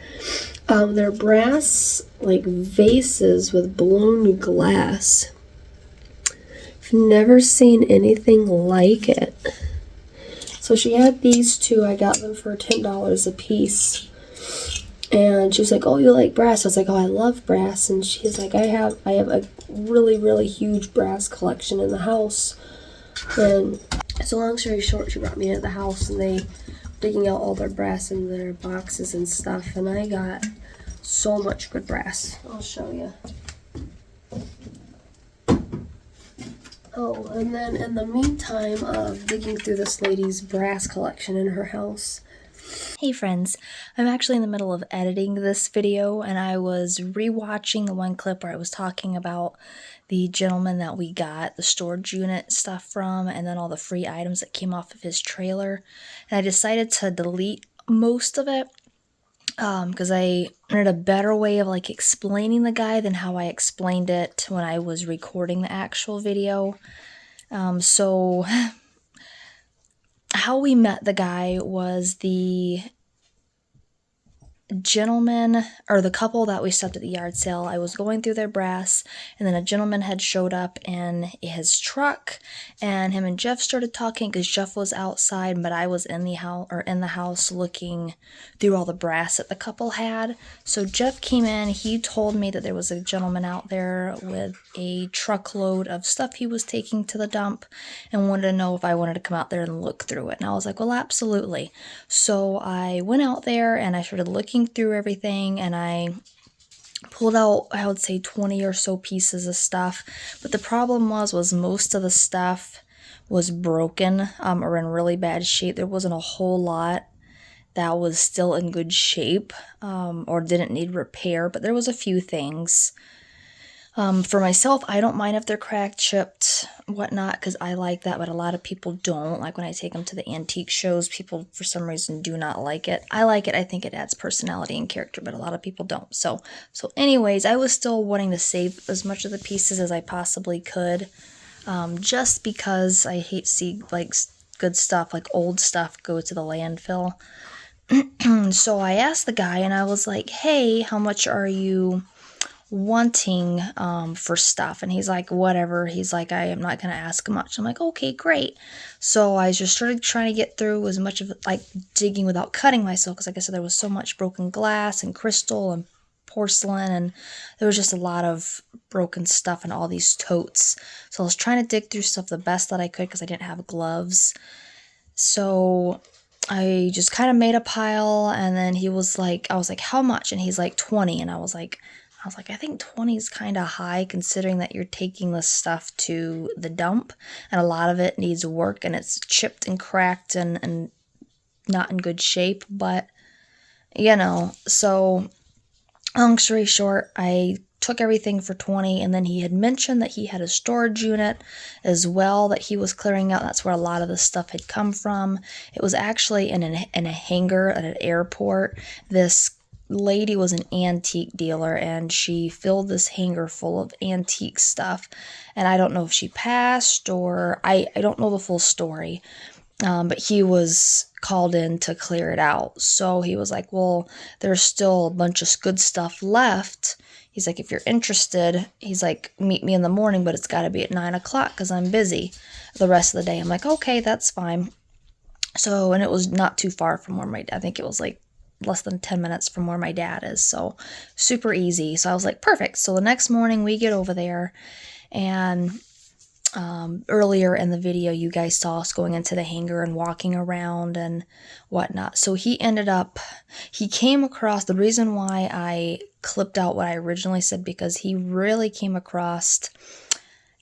B: They're brass, like, vases with blown glass. I've never seen anything like it. So she had these 2. I got them for $10 a piece. And she was like, oh, you like brass? I was like, oh, I love brass. And she's like, I have a really, really huge brass collection in the house. And so long story short, she brought me into the house, and they digging out all their brass in their boxes and stuff. And I got so much good brass. I'll show you. Oh, and then in the meantime of digging through this lady's brass collection in her house. Hey friends, I'm actually in the middle of editing this video, and I was rewatching the one clip where I was talking about the gentleman that we got the storage unit stuff from, and then all the free items that came off of his trailer. And I decided to delete most of it because I wanted a better way of like explaining the guy than how I explained it when I was recording the actual video. So how we met the guy was the gentleman, or the couple that we stopped at the yard sale. I was going through their brass, and then a gentleman had showed up in his truck, and him and Jeff started talking because Jeff was outside, but I was in the house looking through all the brass that the couple had. So Jeff came in, he told me that there was a gentleman out there with a truckload of stuff he was taking to the dump, and wanted to know if I wanted to come out there and look through it. And I was like, well, absolutely. So I went out there and I started looking through everything, and I pulled out, I would say, 20 or so pieces of stuff. But the problem was most of the stuff was broken or in really bad shape. There wasn't a whole lot that was still in good shape or didn't need repair, but there was a few things. For myself, I don't mind if they're cracked, chipped, whatnot, because I like that, but a lot of people don't. Like when I take them to the antique shows, people for some reason do not like it. I like it. I think it adds personality and character, but a lot of people don't. So anyways, I was still wanting to save as much of the pieces as I possibly could, just because I hate to see like good stuff, like old stuff, go to the landfill. So I asked the guy, and I was like, hey, how much are you wanting for stuff? And he's like, whatever. He's like, I am not going to ask much. I'm like, okay, great. So I just started trying to get through as much of it, like digging without cutting myself, because like I said, there was so much broken glass and crystal and porcelain, and there was just a lot of broken stuff in all these totes. So I was trying to dig through stuff the best that I could because I didn't have gloves. So I just kind of made a pile, and then he was like, I was like, how much? And he's like, 20. And I was like, I think 20 is kind of high considering that you're taking this stuff to the dump, and a lot of it needs work, and it's chipped and cracked and not in good shape. But, you know, so long story short, I took everything for 20, and then he had mentioned that he had a storage unit as well that he was clearing out. That's where a lot of the stuff had come from. It was actually in a hangar at an airport. This lady was an antique dealer, and she filled this hanger full of antique stuff. And I don't know if she passed, or I don't know the full story. But he was called in to clear it out. So he was like, well, there's still a bunch of good stuff left. He's like, if you're interested, he's like, meet me in the morning, but it's got to be at 9 o'clock because I'm busy the rest of the day. I'm like, okay, that's fine. So, and it was not too far from where I think it was like less than 10 minutes from where my dad is. So super easy. So I was like, perfect. So the next morning we get over there, and earlier in the video, you guys saw us going into the hangar and walking around and whatnot. So he came across, the reason why I clipped out what I originally said, because he really came across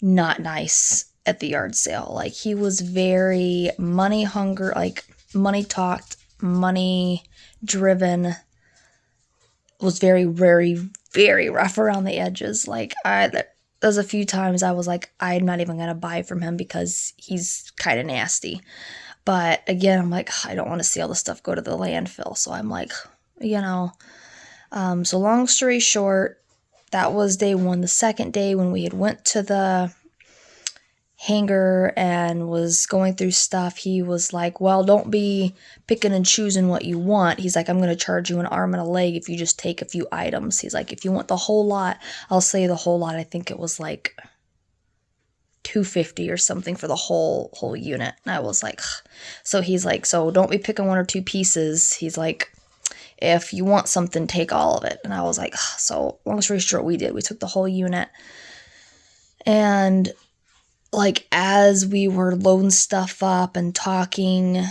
B: not nice at the yard sale. Like, he was very money hungry, like money talked, money driven, was very, very, very rough around the edges. Like, there's a few times I was like, I'm not even going to buy from him because he's kind of nasty. But again, I'm like, I don't want to see all the stuff go to the landfill. So I'm like, so long story short, that was day one. The second day, when we had went to the hangar and was going through stuff, he was like, well, don't be picking and choosing what you want. He's like, I'm going to charge you an arm and a leg if you just take a few items. He's like, if you want the whole lot, I'll say the whole lot. I think it was like $250 or something for the whole unit. And I was like, so he's like, so don't be picking one or two pieces. He's like, if you want something, take all of it. And I was like, so long story short, we took the whole unit. And like, as we were loading stuff up and talking,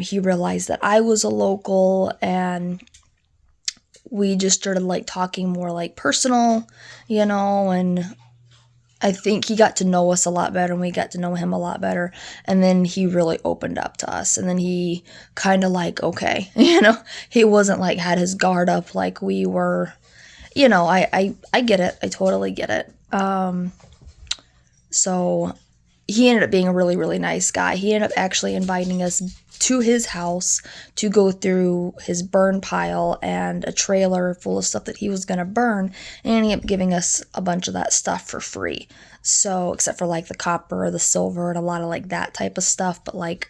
B: he realized that I was a local, and we just started like talking more like personal, and I think he got to know us a lot better, and we got to know him a lot better. And then he really opened up to us, and then he kind of like, okay, he wasn't like had his guard up like we were, I get it. I totally get it. So he ended up being a really, really nice guy. He ended up actually inviting us to his house to go through his burn pile and a trailer full of stuff that he was going to burn. And he ended up giving us a bunch of that stuff for free. So, except for like the copper or the silver and a lot of like that type of stuff. But like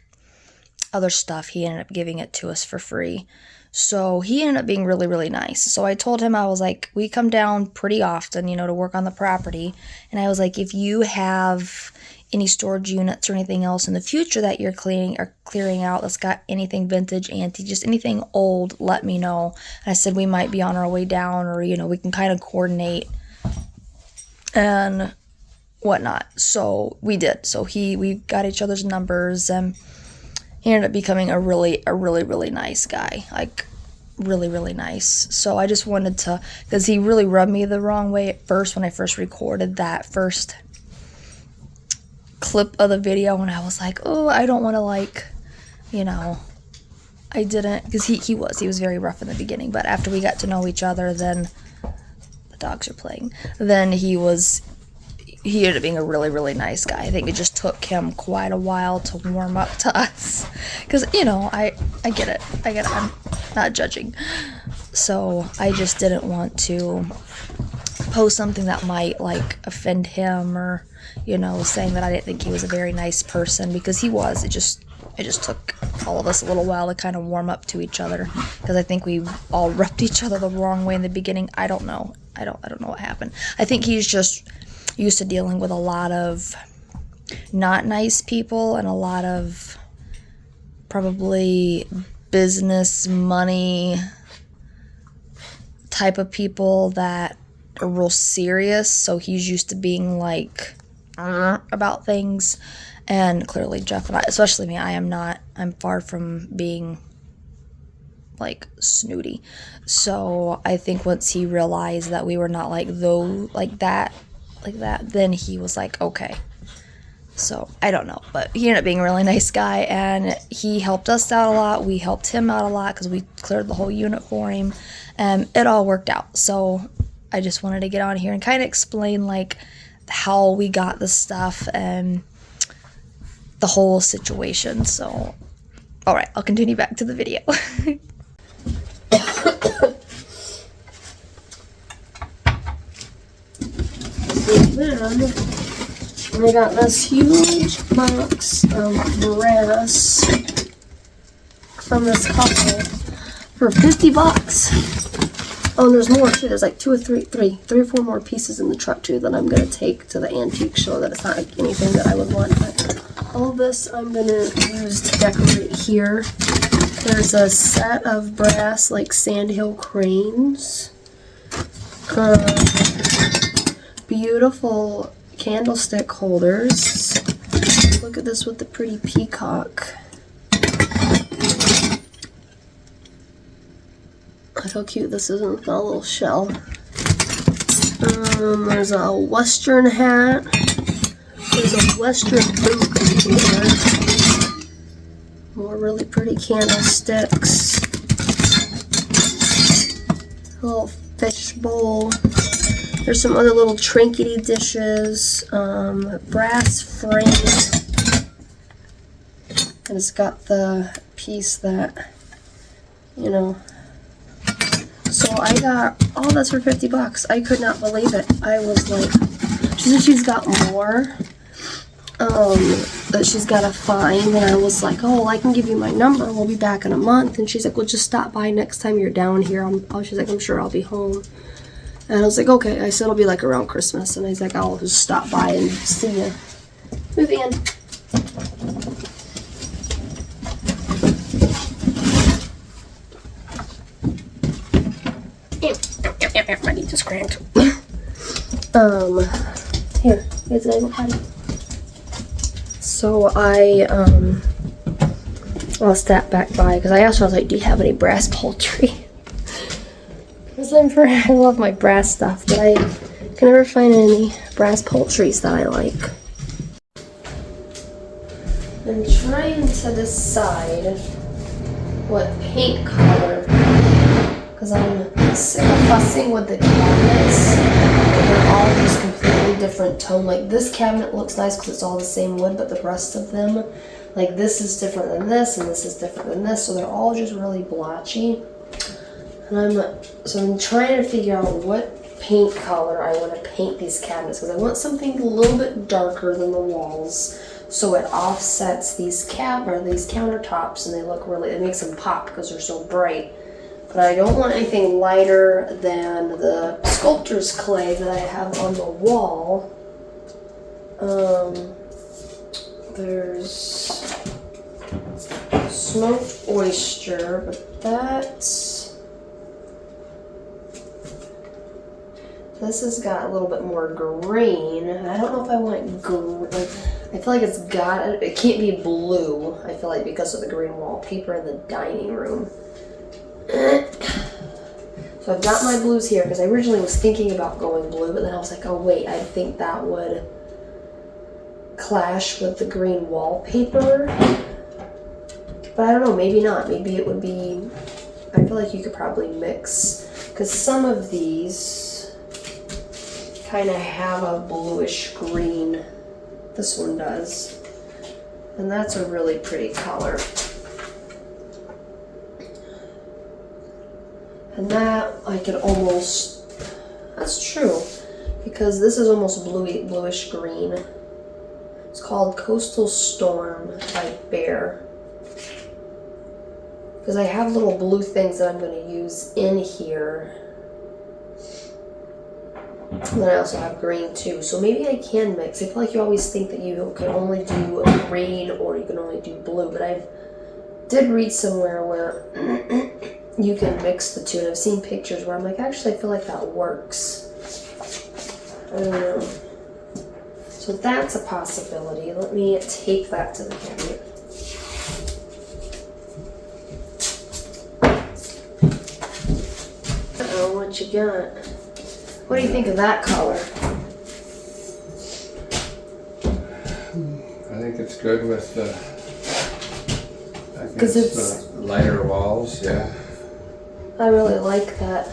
B: other stuff, he ended up giving it to us for free. So he ended up being really, really nice. So I told him, I was like, we come down pretty often, to work on the property. And I was like, if you have any storage units or anything else in the future that you're clearing out that's got anything vintage, antique, just anything old, let me know. And I said we might be on our way down, or we can kind of coordinate and whatnot. So we did. So we got each other's numbers, and he ended up becoming a really, really nice guy. Like, really, really nice. So I just wanted to, because he really rubbed me the wrong way at first when I first recorded that first clip of the video, and I was like, oh, I don't want to like, I didn't, because he was very rough in the beginning, but after we got to know each other, then the dogs are playing, then he ended up being a really, really nice guy. I think it just took him quite a while to warm up to us, because I get it, I'm not judging. So I just didn't want to post something that might like offend him, or saying that I didn't think he was a very nice person, because he was. It just took all of us a little while to kind of warm up to each other, because I think we all rubbed each other the wrong way in the beginning. I don't know what happened. I think he's just used to dealing with a lot of not nice people, and a lot of probably business money type of people that are real serious. So he's used to being like about things. And clearly Jeff and I, especially me, I'm far from being like snooty. So I think once he realized that we were not like that, then he was like, okay. So I don't know, but he ended up being a really nice guy, and he helped us out a lot. We helped him out a lot because we cleared the whole unit for him, and it all worked out. So I just wanted to get on here and kind of explain like how we got the stuff and the whole situation. So, all right, I'll continue back to the video. then I got this huge box of brass from this couple for $50. Oh, and there's more too. There's like three or four more pieces in the truck too that I'm gonna take to the antique show. That it's not like anything that I would want, but all this I'm gonna use to decorate here. There's a set of brass like sandhill cranes. Beautiful candlestick holders. Look at this with the pretty peacock. Look how cute this is with a little shell. There's a western hat. There's a western boot here. More really pretty candlesticks. A little fish bowl. There's some other little trinkety dishes. Brass frame. And it's got the piece that, you know. So I got all this for $50. I could not believe it. I was like, she said she's got more that she's got to find. And I was like, oh, well, I can give you my number. We'll be back in a month. And she's like, well, just stop by next time you're down here. She's like, I'm sure I'll be home. And I was like, okay. I said it'll be like around Christmas. And I was like, I'll just stop by and see you. Move in. My knee just cracked. Here, here's an apple patty. So I'll step back by because I asked her, I was like, do you have any brass poultry? Because I love my brass stuff, but I can never find any brass poultries that I like. I'm trying to decide what paint color, because I'm sick of fussing with the cabinets. They're all just completely different tone. Like this cabinet looks nice because it's all the same wood, but the rest of them, like this is different than this, and this is different than this, so they're all just really blotchy. And I'm trying to figure out what paint color I want to paint these cabinets, because I want something a little bit darker than the walls, so it offsets these countertops, and they look really, it makes them pop because they're so bright. But I don't want anything lighter than the sculptor's clay that I have on the wall. There's smoked oyster, but this has got a little bit more green. I don't know if I want green. Like, I feel like it can't be blue. I feel like because of the green wallpaper in the dining room. So I've got my blues here because I originally was thinking about going blue, but then I was like, oh wait, I think that would clash with the green wallpaper. But I don't know, maybe not. Maybe it would be, I feel like you could probably mix, because some of these kind of have a bluish green. This one does. And that's a really pretty color. And that I could almost, that's true, because this is almost bluish green. It's called Coastal Storm by Bear. Because I have little blue things that I'm going to use in here. And then I also have green too. So maybe I can mix. I feel like you always think that you can only do green or you can only do blue. But I did read somewhere where you can mix the two. And I've seen pictures where I'm like, actually I feel like that works. I don't know. So that's a possibility. Let me take that to the cabinet. Uh-oh, what you got? What do you think of that color?
E: I think it's good with the,
B: Because it's
E: lighter walls, yeah.
B: I really like that.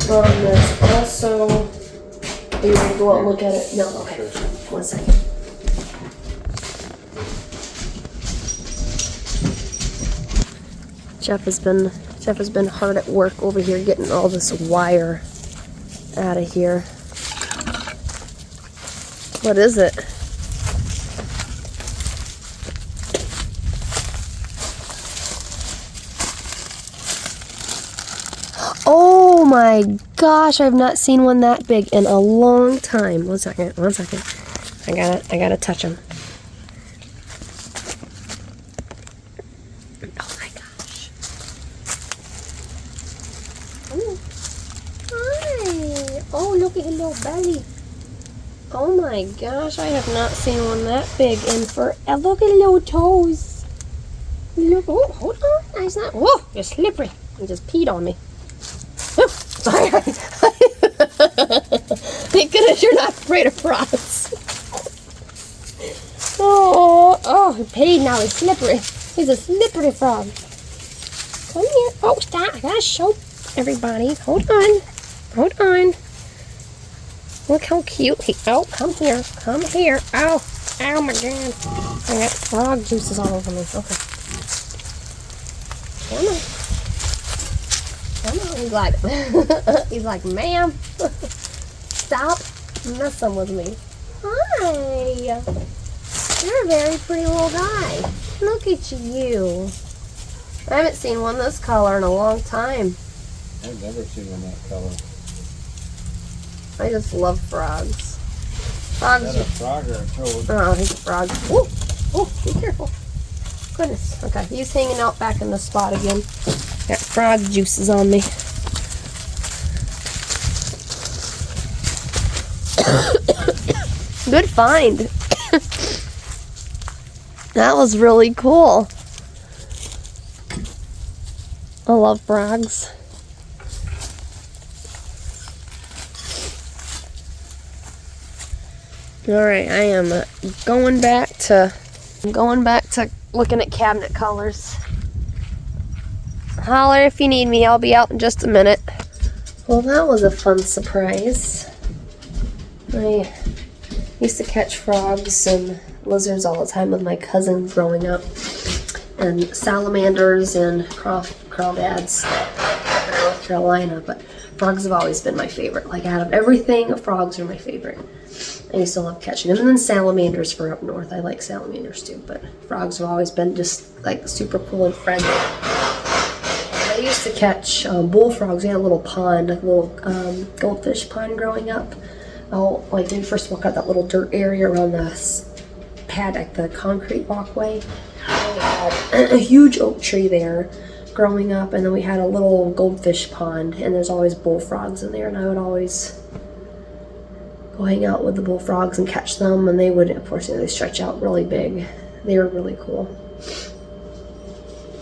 B: There's also, are you ready to go out and look at it? No, okay. 1 second. Jeff has been hard at work over here getting all this wire out of here. What is it? Oh my gosh, I've not seen one that big in a long time. One second. I gotta touch them. Oh my gosh. Oh. Hi. Oh, look at his little belly. Oh my gosh, I have not seen one that big in forever. Look at little toes. Look, oh, hold on. That's not, whoa, you're slippery. You just peed on me. Oh, sorry. Thank goodness you're not afraid of frogs. Oh, he paid now. He's slippery. He's a slippery frog. Come here. Oh, stop. I gotta show everybody. Hold on. Look how cute he. Oh, come here. Oh, my God. I got frog juices all over me. Okay. Come on. He's like, ma'am, stop messing with me. Hi. You're a very pretty little guy. Look at you. I haven't seen one this color in a long time.
E: I've never seen one that color.
B: I just love frogs.
E: Is
B: Frogs.
E: that a frog or a toad?
B: Oh, he's a frog. Oh, be careful. Goodness. Okay, he's hanging out back in the spot again. Got frog juices on me. Good find. That was really cool. I love frogs. Alright, I am going back to looking at cabinet colors. Holler if you need me, I'll be out in just a minute. Well, that was a fun surprise. I used to catch frogs and lizards all the time with my cousin growing up. And salamanders and crawdads in North Carolina, but frogs have always been my favorite. Like, out of everything, frogs are my favorite. I used to love catching them. And then salamanders for up north. I like salamanders too, but frogs have always been just like super cool and friendly. I used to catch bullfrogs. We had a little pond, like a little goldfish pond growing up. Oh, like when you first walk out that little dirt area around the pad, like the concrete walkway. We had a huge oak tree there growing up, and then we had a little goldfish pond, and there's always bullfrogs in there, and I would always go hang out with the bullfrogs and catch them, and they would, of course, they stretch out really big. They were really cool.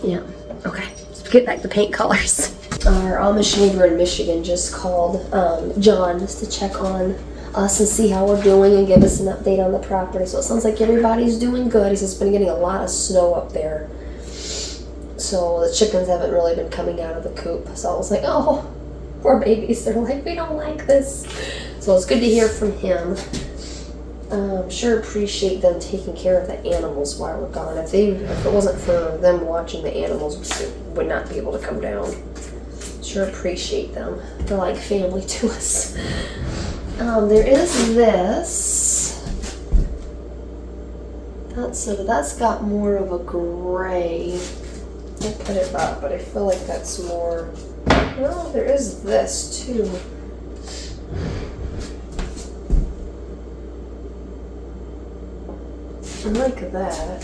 B: Yeah, okay, let's get back to paint colors. Our Amish neighbor in Michigan just called John just to check on us and see how we're doing and give us an update on the property. So it sounds like everybody's doing good. He says it's been getting a lot of snow up there. So the chickens haven't really been coming out of the coop. So I was like, oh, poor babies. They're like, we don't like this. So it's good to hear from him. Sure appreciate them taking care of the animals while we're gone. If it wasn't for them watching the animals, we would not be able to come down. Sure appreciate them. They're like family to us. There is this. That's got more of a gray. I put it up, but I feel like that's more. No, there is this too. I like that.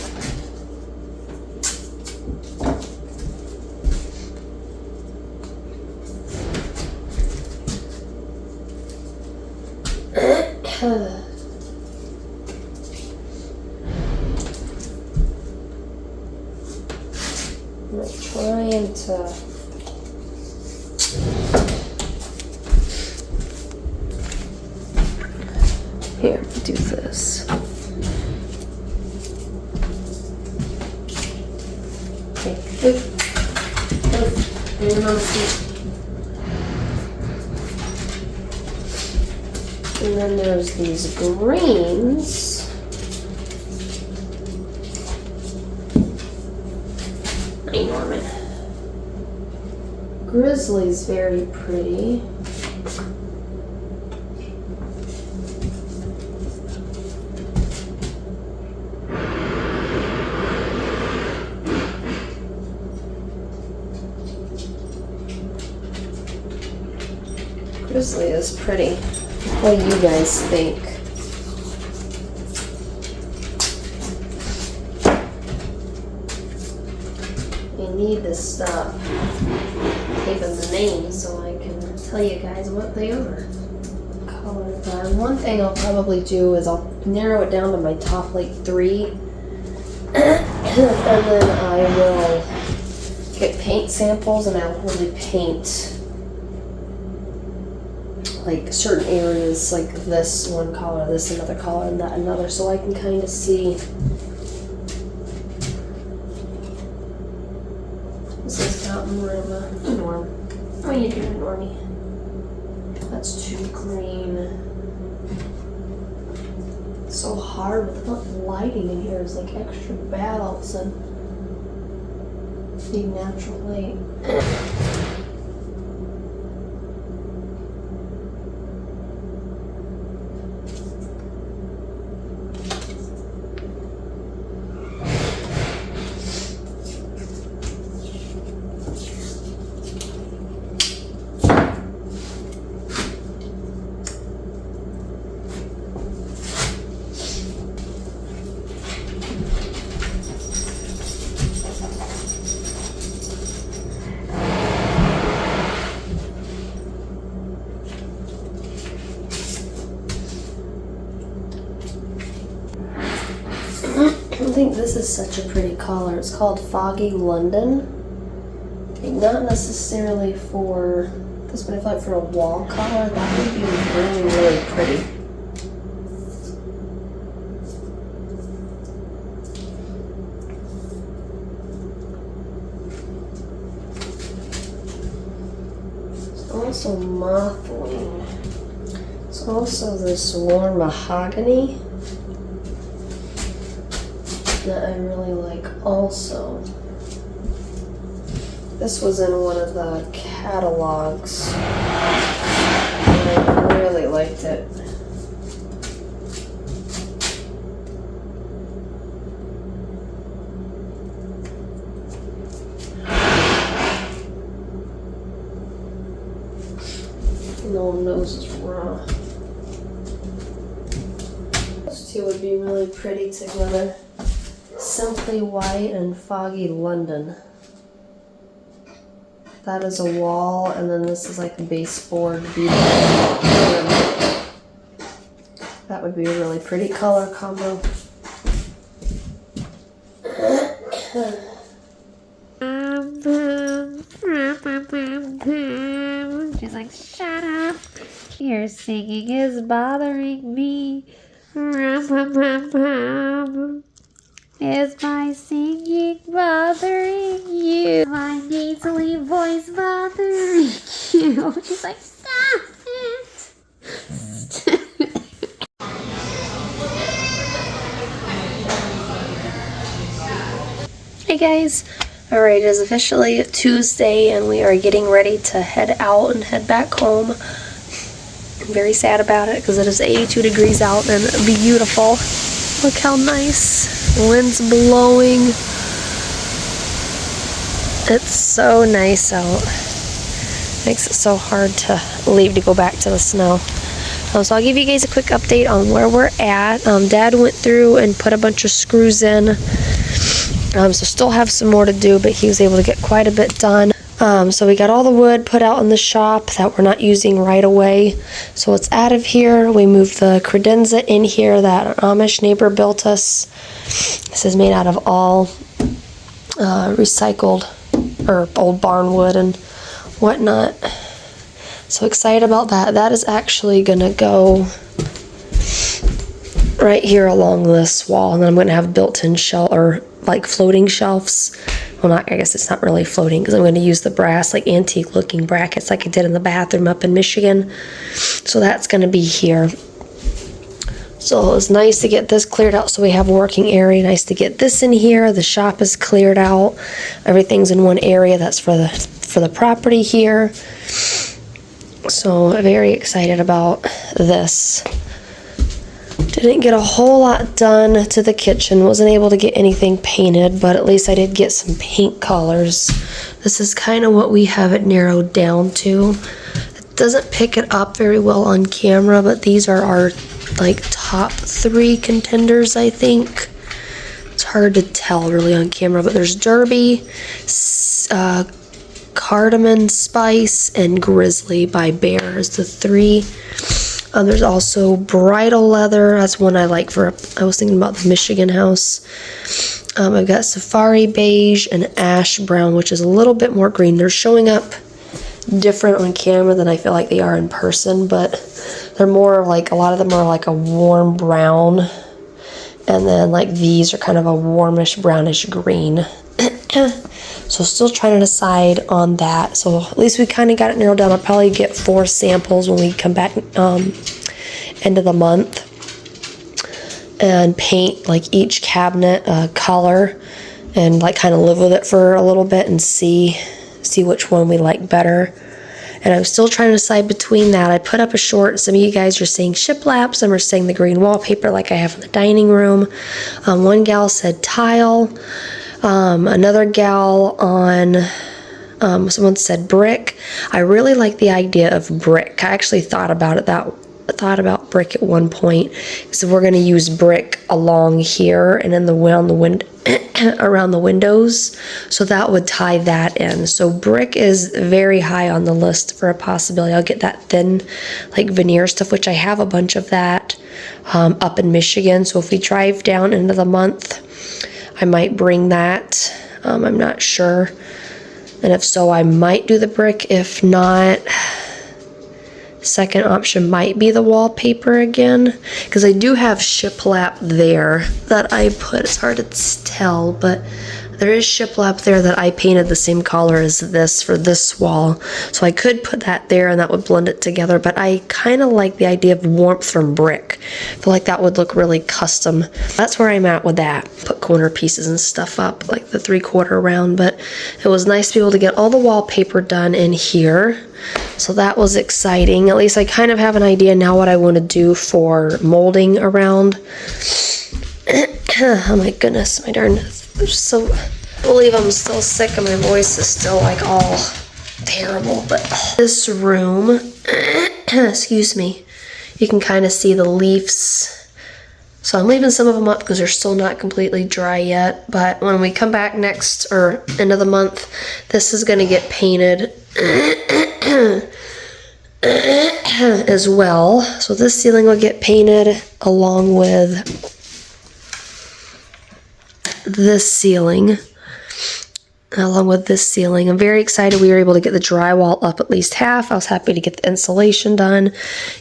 B: I'm trying to. Here, do this. Okay, good. And then there's these greens. Hey, Norman. Grizzly's very pretty. Grizzly is pretty. What do you guys think? I need to stop taping the names so I can tell you guys what they are. Color time. One thing I'll probably do is I'll narrow it down to my top like 3. And then I will get paint samples and I'll really paint like certain areas, like this one color, this another color, and that another, so I can kind of see. This is Mountain River. Norm. What are you doing, Normie? That's too green. It's so hard with the lighting in here is like extra bad all of a sudden. Need natural light. I think this is such a pretty color. It's called Foggy London. Like, not necessarily for this, but I feel like for a wall color, that would be really, really pretty. It's also mothwing. It's also this warm mahogany that I really like also. This was in one of the catalogs and I really liked it. No one knows it's raw. Those two would be really pretty together. Simply White and Foggy London. That is a wall, and then this is like the baseboard bead. That would be a really pretty color combo.
A: She's like, shut up. Your singing is bothering me. Is my singing bothering you? My nasally voice bothering you? She's like, stop it.
B: Hey guys! Alright, it is officially Tuesday and we are getting ready to head out and head back home. I'm very sad about it because it is 82 degrees out and beautiful. Look how nice. The wind's blowing. It's so nice out. Makes it so hard to leave to go back to the snow. So I'll give you guys a quick update on where we're at. Dad went through and put a bunch of screws in. So still have some more to do, but he was able to get quite a bit done. So we got all the wood put out in the shop that we're not using right away. So it's out of here. We moved the credenza in here that an Amish neighbor built us. This is made out of all recycled or old barn wood and whatnot. So excited about that. That is actually gonna go right here along this wall, and then I'm gonna have built-in shelf or like floating shelves. Well, not, I guess it's not really floating because I'm going to use the brass, like antique looking brackets like I did in the bathroom up in Michigan. So that's going to be here. So it was nice to get this cleared out so we have a working area. Nice to get this in here. The shop is cleared out. Everything's in one area. That's for the property here. So I'm very excited about this. Didn't get a whole lot done to the kitchen. Wasn't able to get anything painted, but at least I did get some paint colors. This is kind of what we have it narrowed down to. doesn't pick it up very well on camera, but these are our like top 3 contenders, I think. It's hard to tell really on camera, but there's Derby, Cardamom Spice, and Grizzly by Bear is the 3. There's also Bridal Leather. That's one I like for, I was thinking about the Michigan house. I've got Safari Beige and Ash Brown, which is a little bit more green. They're showing up different on camera than I feel like they are in person, but they're more like, a lot of them are like a warm brown, and then like these are kind of a warmish brownish green. So still trying to decide on that. So at least we kind of got it narrowed down. I'll probably get 4 samples when we come back end of the month, and paint like each cabinet a color, and like kind of live with it for a little bit and see which one we like better. And I'm still trying to decide between that. I put up a short. Some of you guys are saying shiplap. Some are saying the green wallpaper like I have in the dining room. One gal said tile. Another gal on, someone said brick. I really like the idea of brick. I actually thought about brick at one point. So we're going to use brick along here and in around the windows. So that would tie that in. So brick is very high on the list for a possibility. I'll get that thin like veneer stuff, which I have a bunch of that up in Michigan. So if we drive down into the month, I might bring that. I'm not sure. And if so, I might do the brick. If not, second option might be the wallpaper again, because I do have shiplap there that I put. It's hard to tell, but there is shiplap there that I painted the same color as this for this wall. So I could put that there and that would blend it together, but I kind of like the idea of warmth from brick. I feel like that would look really custom. That's where I'm at with that. Put corner pieces and stuff up, like the 3/4 round, but it was nice to be able to get all the wallpaper done in here. So that was exciting. At least I kind of have an idea now what I want to do for molding around. Oh my goodness, my darn, so I believe I'm still sick and my voice is still like all terrible. But this room, excuse me, you can kind of see the leaves. So I'm leaving some of them up because they're still not completely dry yet. But when we come back next, or end of the month, this is going to get painted as well. So this ceiling will get painted along with this ceiling. I'm very excited we were able to get the drywall up at least half. I was happy to get the insulation done,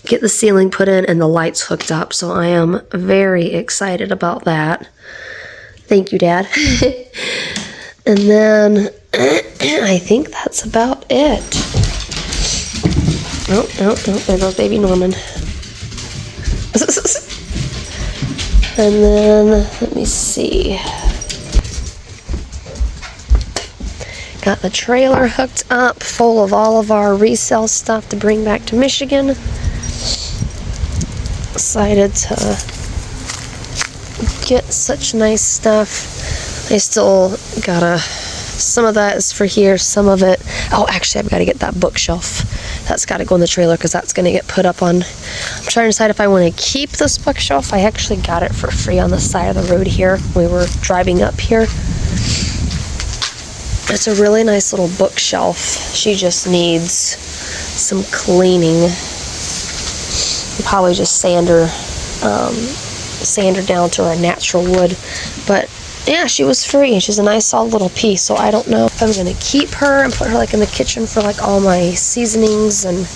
B: get the ceiling put in, and the lights hooked up. So I am very excited about that. Thank you, Dad. And then I think that's about it. Oh, there goes baby Norman. And then, let me see. Got the trailer hooked up, full of all of our resale stuff to bring back to Michigan. Excited to get such nice stuff. I still gotta, some of that is for here, some of it, oh, actually I've got to get that bookshelf. That's got to go in the trailer because that's going to get put up on. I'm trying to decide if I want to keep this bookshelf. I actually got it for free on the side of the road here. We were driving up here. It's a really nice little bookshelf. She just needs some cleaning. I'll probably just sand her down to a natural wood. But yeah, she was free. She's a nice solid little piece. So I don't know if I'm gonna keep her and put her like in the kitchen for like all my seasonings and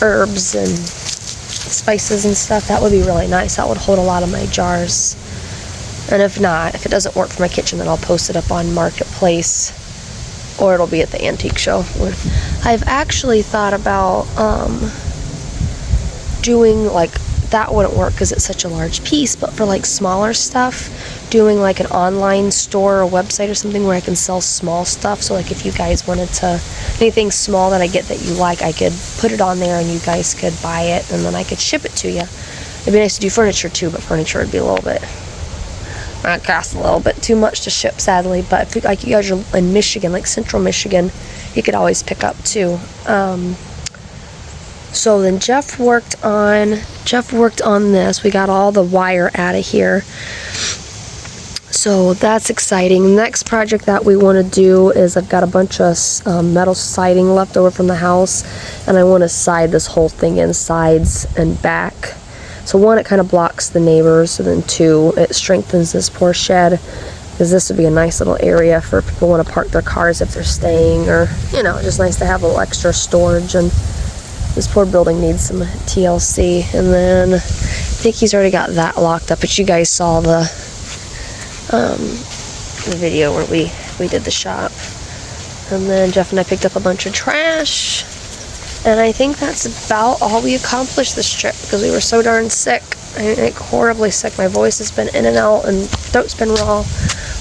B: herbs and spices and stuff. That would be really nice. That would hold a lot of my jars. And if not, if it doesn't work for my kitchen, then I'll post it up on Marketplace, or it'll be at the antique show. I've actually thought about doing like, that wouldn't work because it's such a large piece, but for like smaller stuff, doing like an online store or website or something where I can sell small stuff. So like if you guys wanted to, anything small that I get that you like, I could put it on there and you guys could buy it and then I could ship it to you. It'd be nice to do furniture too, but furniture would be a little bit, might cost a little bit too much to ship, sadly. But if you, like you guys are in Michigan, like central Michigan, you could always pick up too. So then Jeff worked on this. We got all the wire out of here. So that's exciting. The next project that we want to do is I've got a bunch of metal siding left over from the house, and I want to side this whole thing in, sides and back. So one, it kind of blocks the neighbors, and then two, it strengthens this poor shed, because this would be a nice little area for people who want to park their cars if they're staying, or, you know, just nice to have a little extra storage. And this poor building needs some TLC. And then I think he's already got that locked up, but you guys saw the video where we did the shop. And then Jeff and I picked up a bunch of trash, and I think that's about all we accomplished this trip, because we were so darn sick. I'm like horribly sick. My voice has been in and out and throat's been raw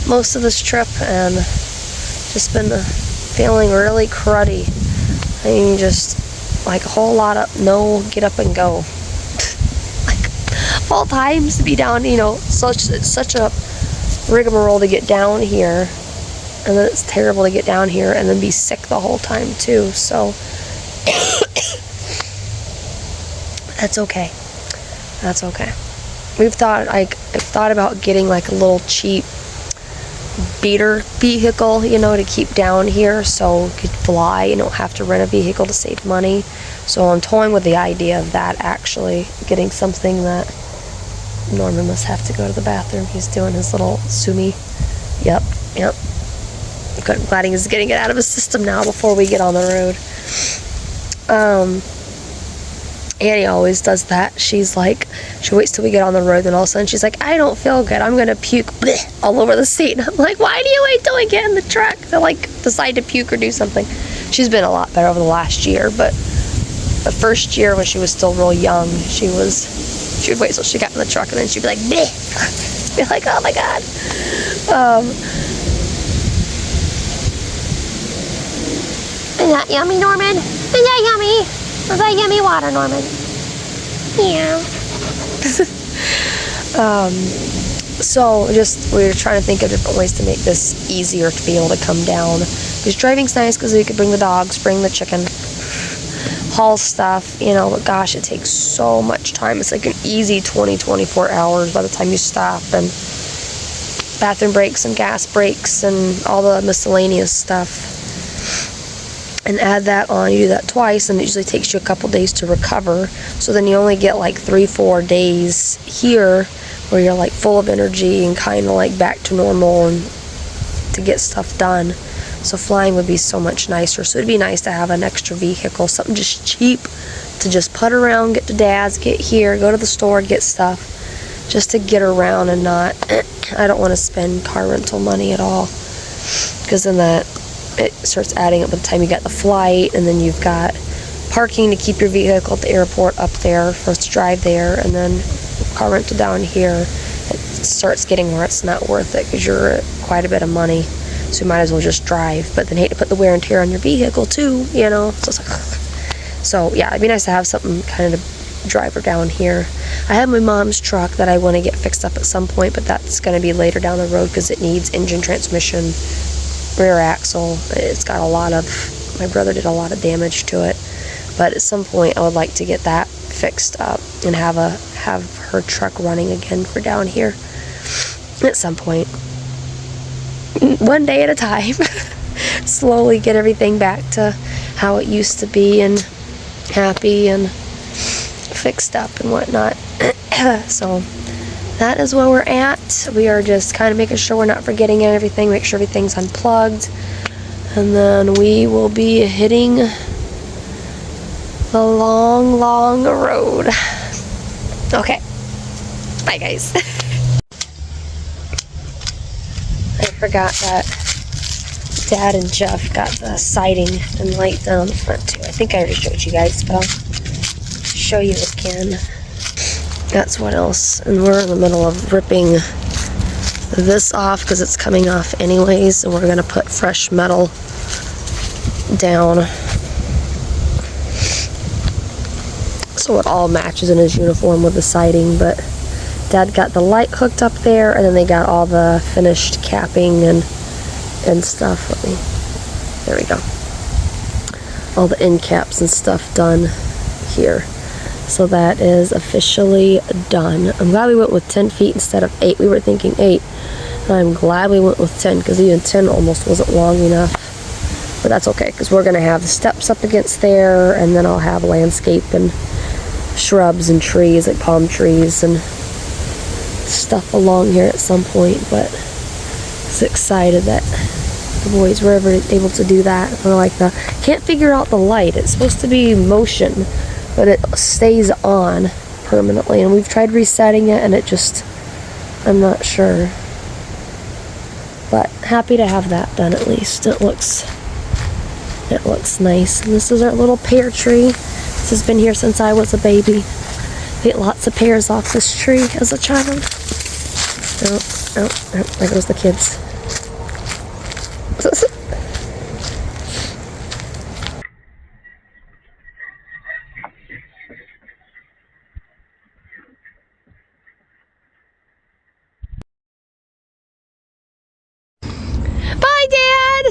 B: most of this trip, and just been feeling really cruddy. I mean, just like a whole lot of no get up and go. Like all times to be down, you know, such a rigmarole to get down here, and then it's terrible to get down here and then be sick the whole time too. So that's okay. That's okay. I've thought about getting like a little cheap beater vehicle, you know, to keep down here so you could fly. You don't have to rent a vehicle to save money. So I'm toying with the idea of that, actually getting something that Norman must have to go to the bathroom. He's doing his little sumi. Yep. I'm glad he's getting it out of his system now before we get on the road. Annie always does that. She's like, she waits till we get on the road, and all of a sudden she's like, I don't feel good. I'm gonna puke all over the seat. And I'm like, why do you wait till we get in the truck to like decide to puke or do something? She's been a lot better over the last year, but the first year when she was still real young, she would wait till she got in the truck, and then she'd be like, bleh. Be like, oh my god. Isn't that yummy, Norman? Isn't that yummy? Is that yummy water, Norman? Yeah. So we were trying to think of different ways to make this easier to be able to come down. Because driving's nice because we could bring the dogs, bring the chicken, haul stuff, you know, but gosh, it takes so much time. It's like an easy 24 hours by the time you stop, and bathroom breaks and gas breaks and all the miscellaneous stuff. And add that on, you do that twice, and it usually takes you a couple days to recover. So then you only get like 3-4 days here where you're like full of energy and kind of like back to normal and to get stuff done. So flying would be so much nicer. So it'd be nice to have an extra vehicle, something just cheap to just put around, get to Dad's, get here, go to the store, get stuff, just to get around and not, I don't want to spend car rental money at all, because then it starts adding up by the time you get the flight, and then you've got parking to keep your vehicle at the airport up there for us to drive there, and then car rental down here. It starts getting where it's not worth it because you're quite a bit of money, so you might as well just drive, but then hate to put the wear and tear on your vehicle too, you know. So it's like, so yeah, it'd be nice to have something kind of to drive her down here. I have my mom's truck that I want to get fixed up at some point, but that's going to be later down the road because it needs engine, transmission, rear axle. It's got my brother did a lot of damage to it, but at some point I would like to get that fixed up and have her truck running again for down here at some point. One day at a time. Slowly get everything back to how it used to be, and happy and fixed up and whatnot. So that is where we're at. We are just kind of making sure we're not forgetting everything, make sure everything's unplugged, and then we will be hitting the long road. Okay, bye guys. I forgot that Dad and Jeff got the siding and light done on the front too. I think I already showed you guys, but I'll show you again. That's what else. And we're in the middle of ripping this off because it's coming off anyways, and we're gonna put fresh metal down so it all matches in his uniform with the siding. But Dad got the light hooked up there, and then they got all the finished capping and stuff. There we go. All the end caps and stuff done here. So that is officially done. I'm glad we went with 10 feet instead of 8. We were thinking 8. And I'm glad we went with 10 because even 10 almost wasn't long enough. But that's okay because we're going to have the steps up against there, and then I'll have landscape and shrubs and trees like palm trees and stuff along here at some point. But I was excited that the boys were ever able to do that. Or like can't figure out the light. It's supposed to be motion, but it stays on permanently, and we've tried resetting it and it just, I'm not sure. But happy to have that done at least. It looks nice. And this is our little pear tree. This has been here since I was a baby. We ate lots of pears off this tree as a child. Oh, there goes the kids. Bye, Dad!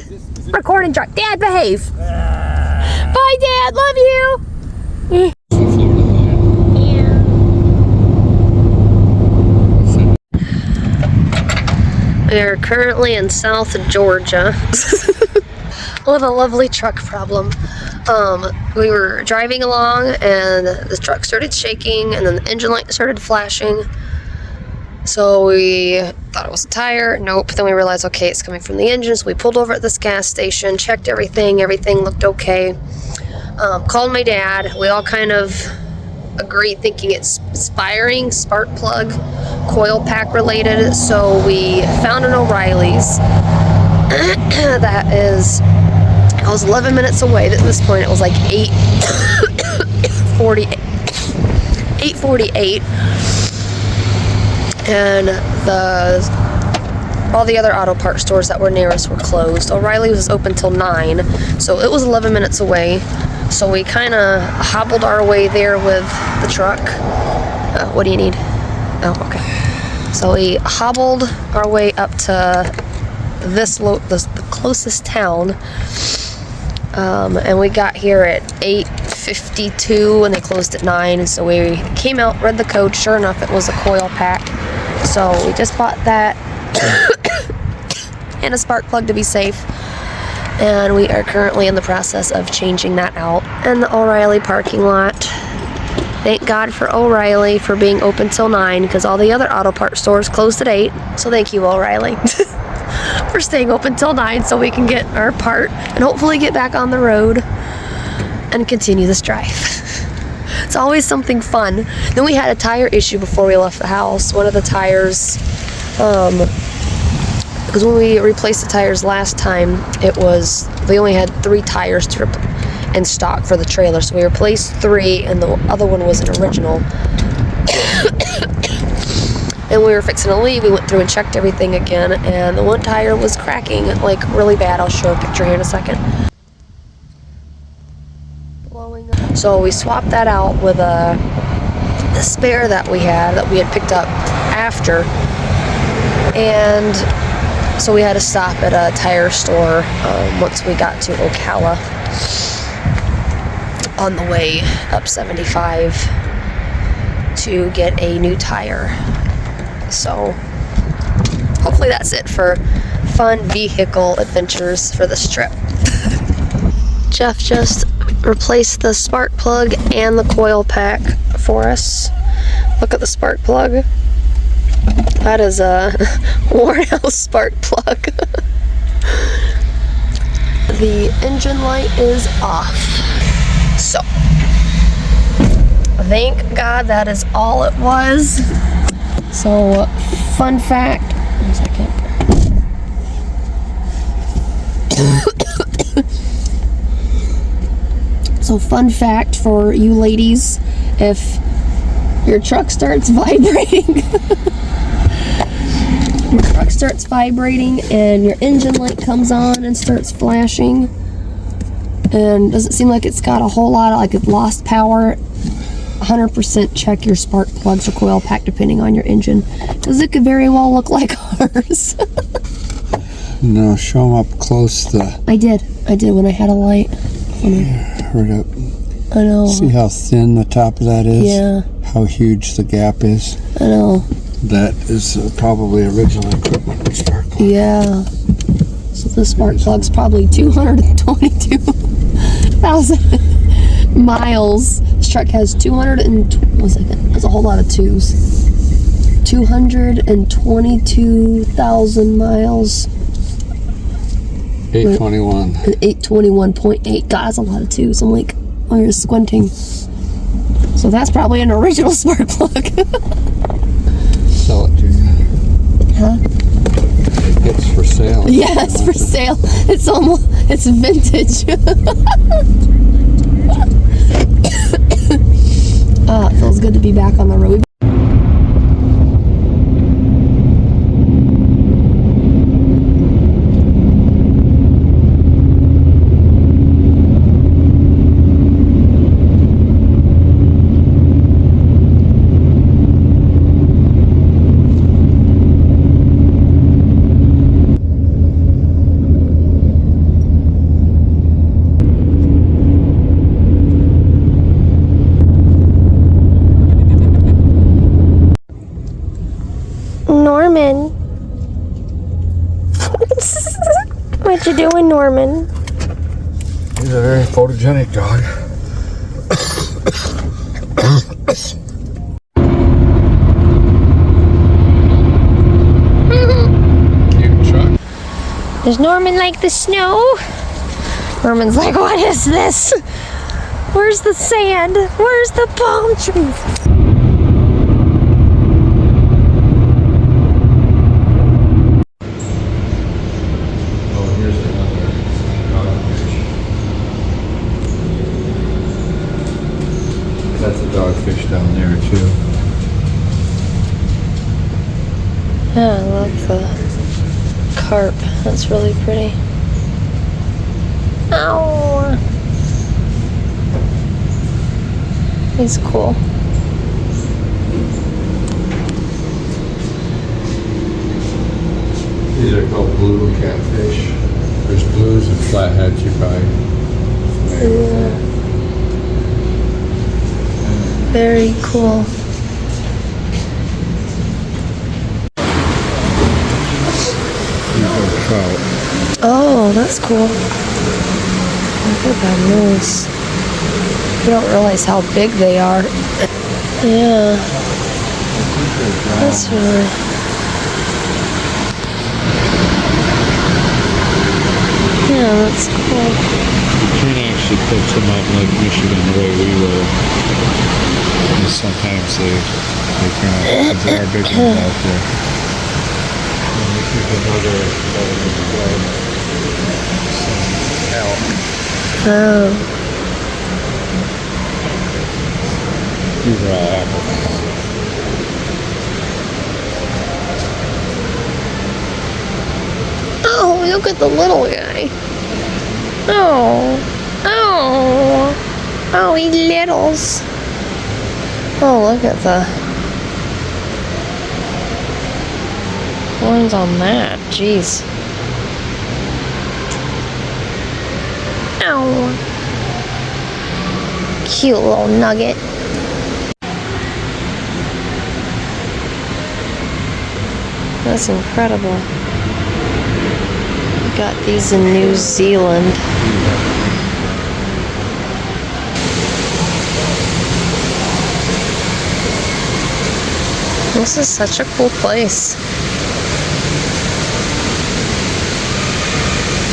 B: Record and drive. Dad, behave! Bye, Dad! Love you! We are currently in South Georgia with a lovely truck problem. We were driving along and the truck started shaking, and then the engine light started flashing. So we thought it was a tire. Nope. Then we realized, okay, it's coming from the engine. So we pulled over at this gas station, checked everything. Everything looked okay. Called my dad. We all kind of agreed thinking it's firing, spark plug, coil pack related. So we found an O'Reilly's. That is, I was 11 minutes away. At this point, it was like 8:48. And all the other auto part stores that were nearest were closed. O'Reilly was open till 9, so it was 11 minutes away. So we kind of hobbled our way there with the truck. What do you need? Oh, okay. So we hobbled our way up to the closest town, and we got here at 8:52, and they closed at 9. So we came out, read the code. Sure enough, it was a coil pack. So we just bought that and a spark plug to be safe. And we are currently in the process of changing that out in the O'Reilly parking lot. Thank God for O'Reilly for being open till 9, because all the other auto part stores closed at 8. So thank you, O'Reilly, for staying open till 9 so we can get our part and hopefully get back on the road and continue this drive. It's always something fun. Then we had a tire issue before we left the house. One of the tires, because when we replaced the tires last time, we only had 3 tires in stock for the trailer. So we replaced 3, and the other one was an original. And we were fixing to leave. We went through and checked everything again, and the one tire was cracking, like really bad. I'll show a picture here in a second. So we swapped that out with the spare that we had picked up after, and so we had to stop at a tire store once we got to Ocala on the way up 75 to get a new tire. So hopefully that's it for fun vehicle adventures for this trip. Jeff just replaced the spark plug and the coil pack for us. Look at the spark plug. That is a worn out spark plug. The engine light is off. So, thank God that is all it was. So, fun fact. 1 second. So, fun fact for you ladies, if your truck starts vibrating, and your engine light comes on and starts flashing, and doesn't seem like it's got a whole lot of, like, it lost power, 100% check your spark plugs or coil pack depending on your engine, because it could very well look like ours.
E: No, show them up close.
B: I did when I had a light.
E: Right up.
B: I know.
E: See how thin the top of that is?
B: Yeah.
E: How huge the gap is?
B: I know.
E: That is probably original equipment for spark plug.
B: Yeah. So the spark plug's probably 222,000 miles. This truck has 1second. That's a whole lot of twos. 222,000 miles.
E: 821.
B: And 821.8. God, that's a lot of twos. I'm like, oh, you're squinting. So that's probably an original spark plug.
E: Sell it to you.
B: Huh?
E: It's for sale.
B: Yeah, it's for sale. It's vintage. It feels good to be back on the road. Norman. What you doing, Norman?
E: He's a very photogenic dog. Cute truck.
B: Does Norman like the snow? Norman's like, what is this? Where's the sand? Where's the palm trees?
E: That's a dogfish down there too.
B: Yeah, I love the carp. That's really pretty. Ow! He's cool.
E: These are called blue catfish. There's blues and flatheads you buy.
B: Yeah. Very cool.
E: These are trout.
B: Oh, that's cool. Look at that moose. You don't realize how big they are. Yeah. That's really... Yeah, that's cool.
G: You can't actually put them out in Lake Michigan the way we were. And sometimes they can't, because there are big ones out there. And this is another elk.
B: Oh.
G: These are all apples.
B: Oh, look at the little guy. Oh. Oh. Oh, he littles. Oh, look at the horns on that. Jeez. Ow. Cute little nugget. That's incredible. We got these in New Zealand. This is such a cool place.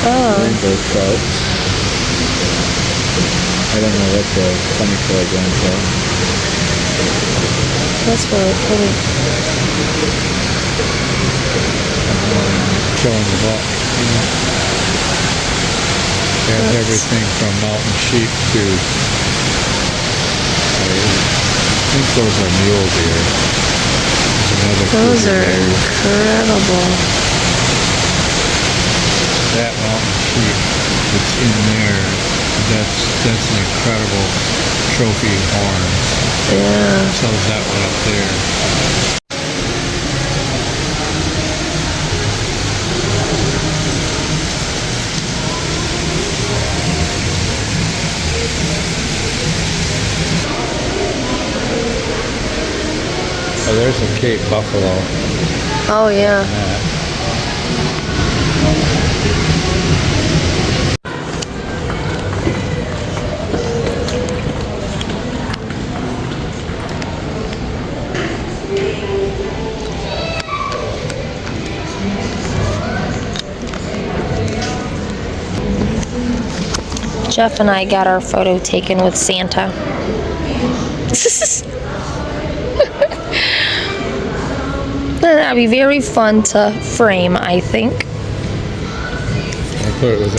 B: Oh.
G: Rainbow trout. I don't know what the 24 grams are.
B: That's really pretty.
G: Killing the buck. They have
B: That's...
G: everything from mountain sheep to, I think those are mule deer.
B: Those are incredible.
G: That mountain sheep that's in there, that's an incredible trophy horn.
B: Yeah.
G: So is that one up there. the Cape buffalo.
B: Oh yeah. Jeff and I got our photo taken with Santa. That'd be very fun to frame, I think.
G: I thought it was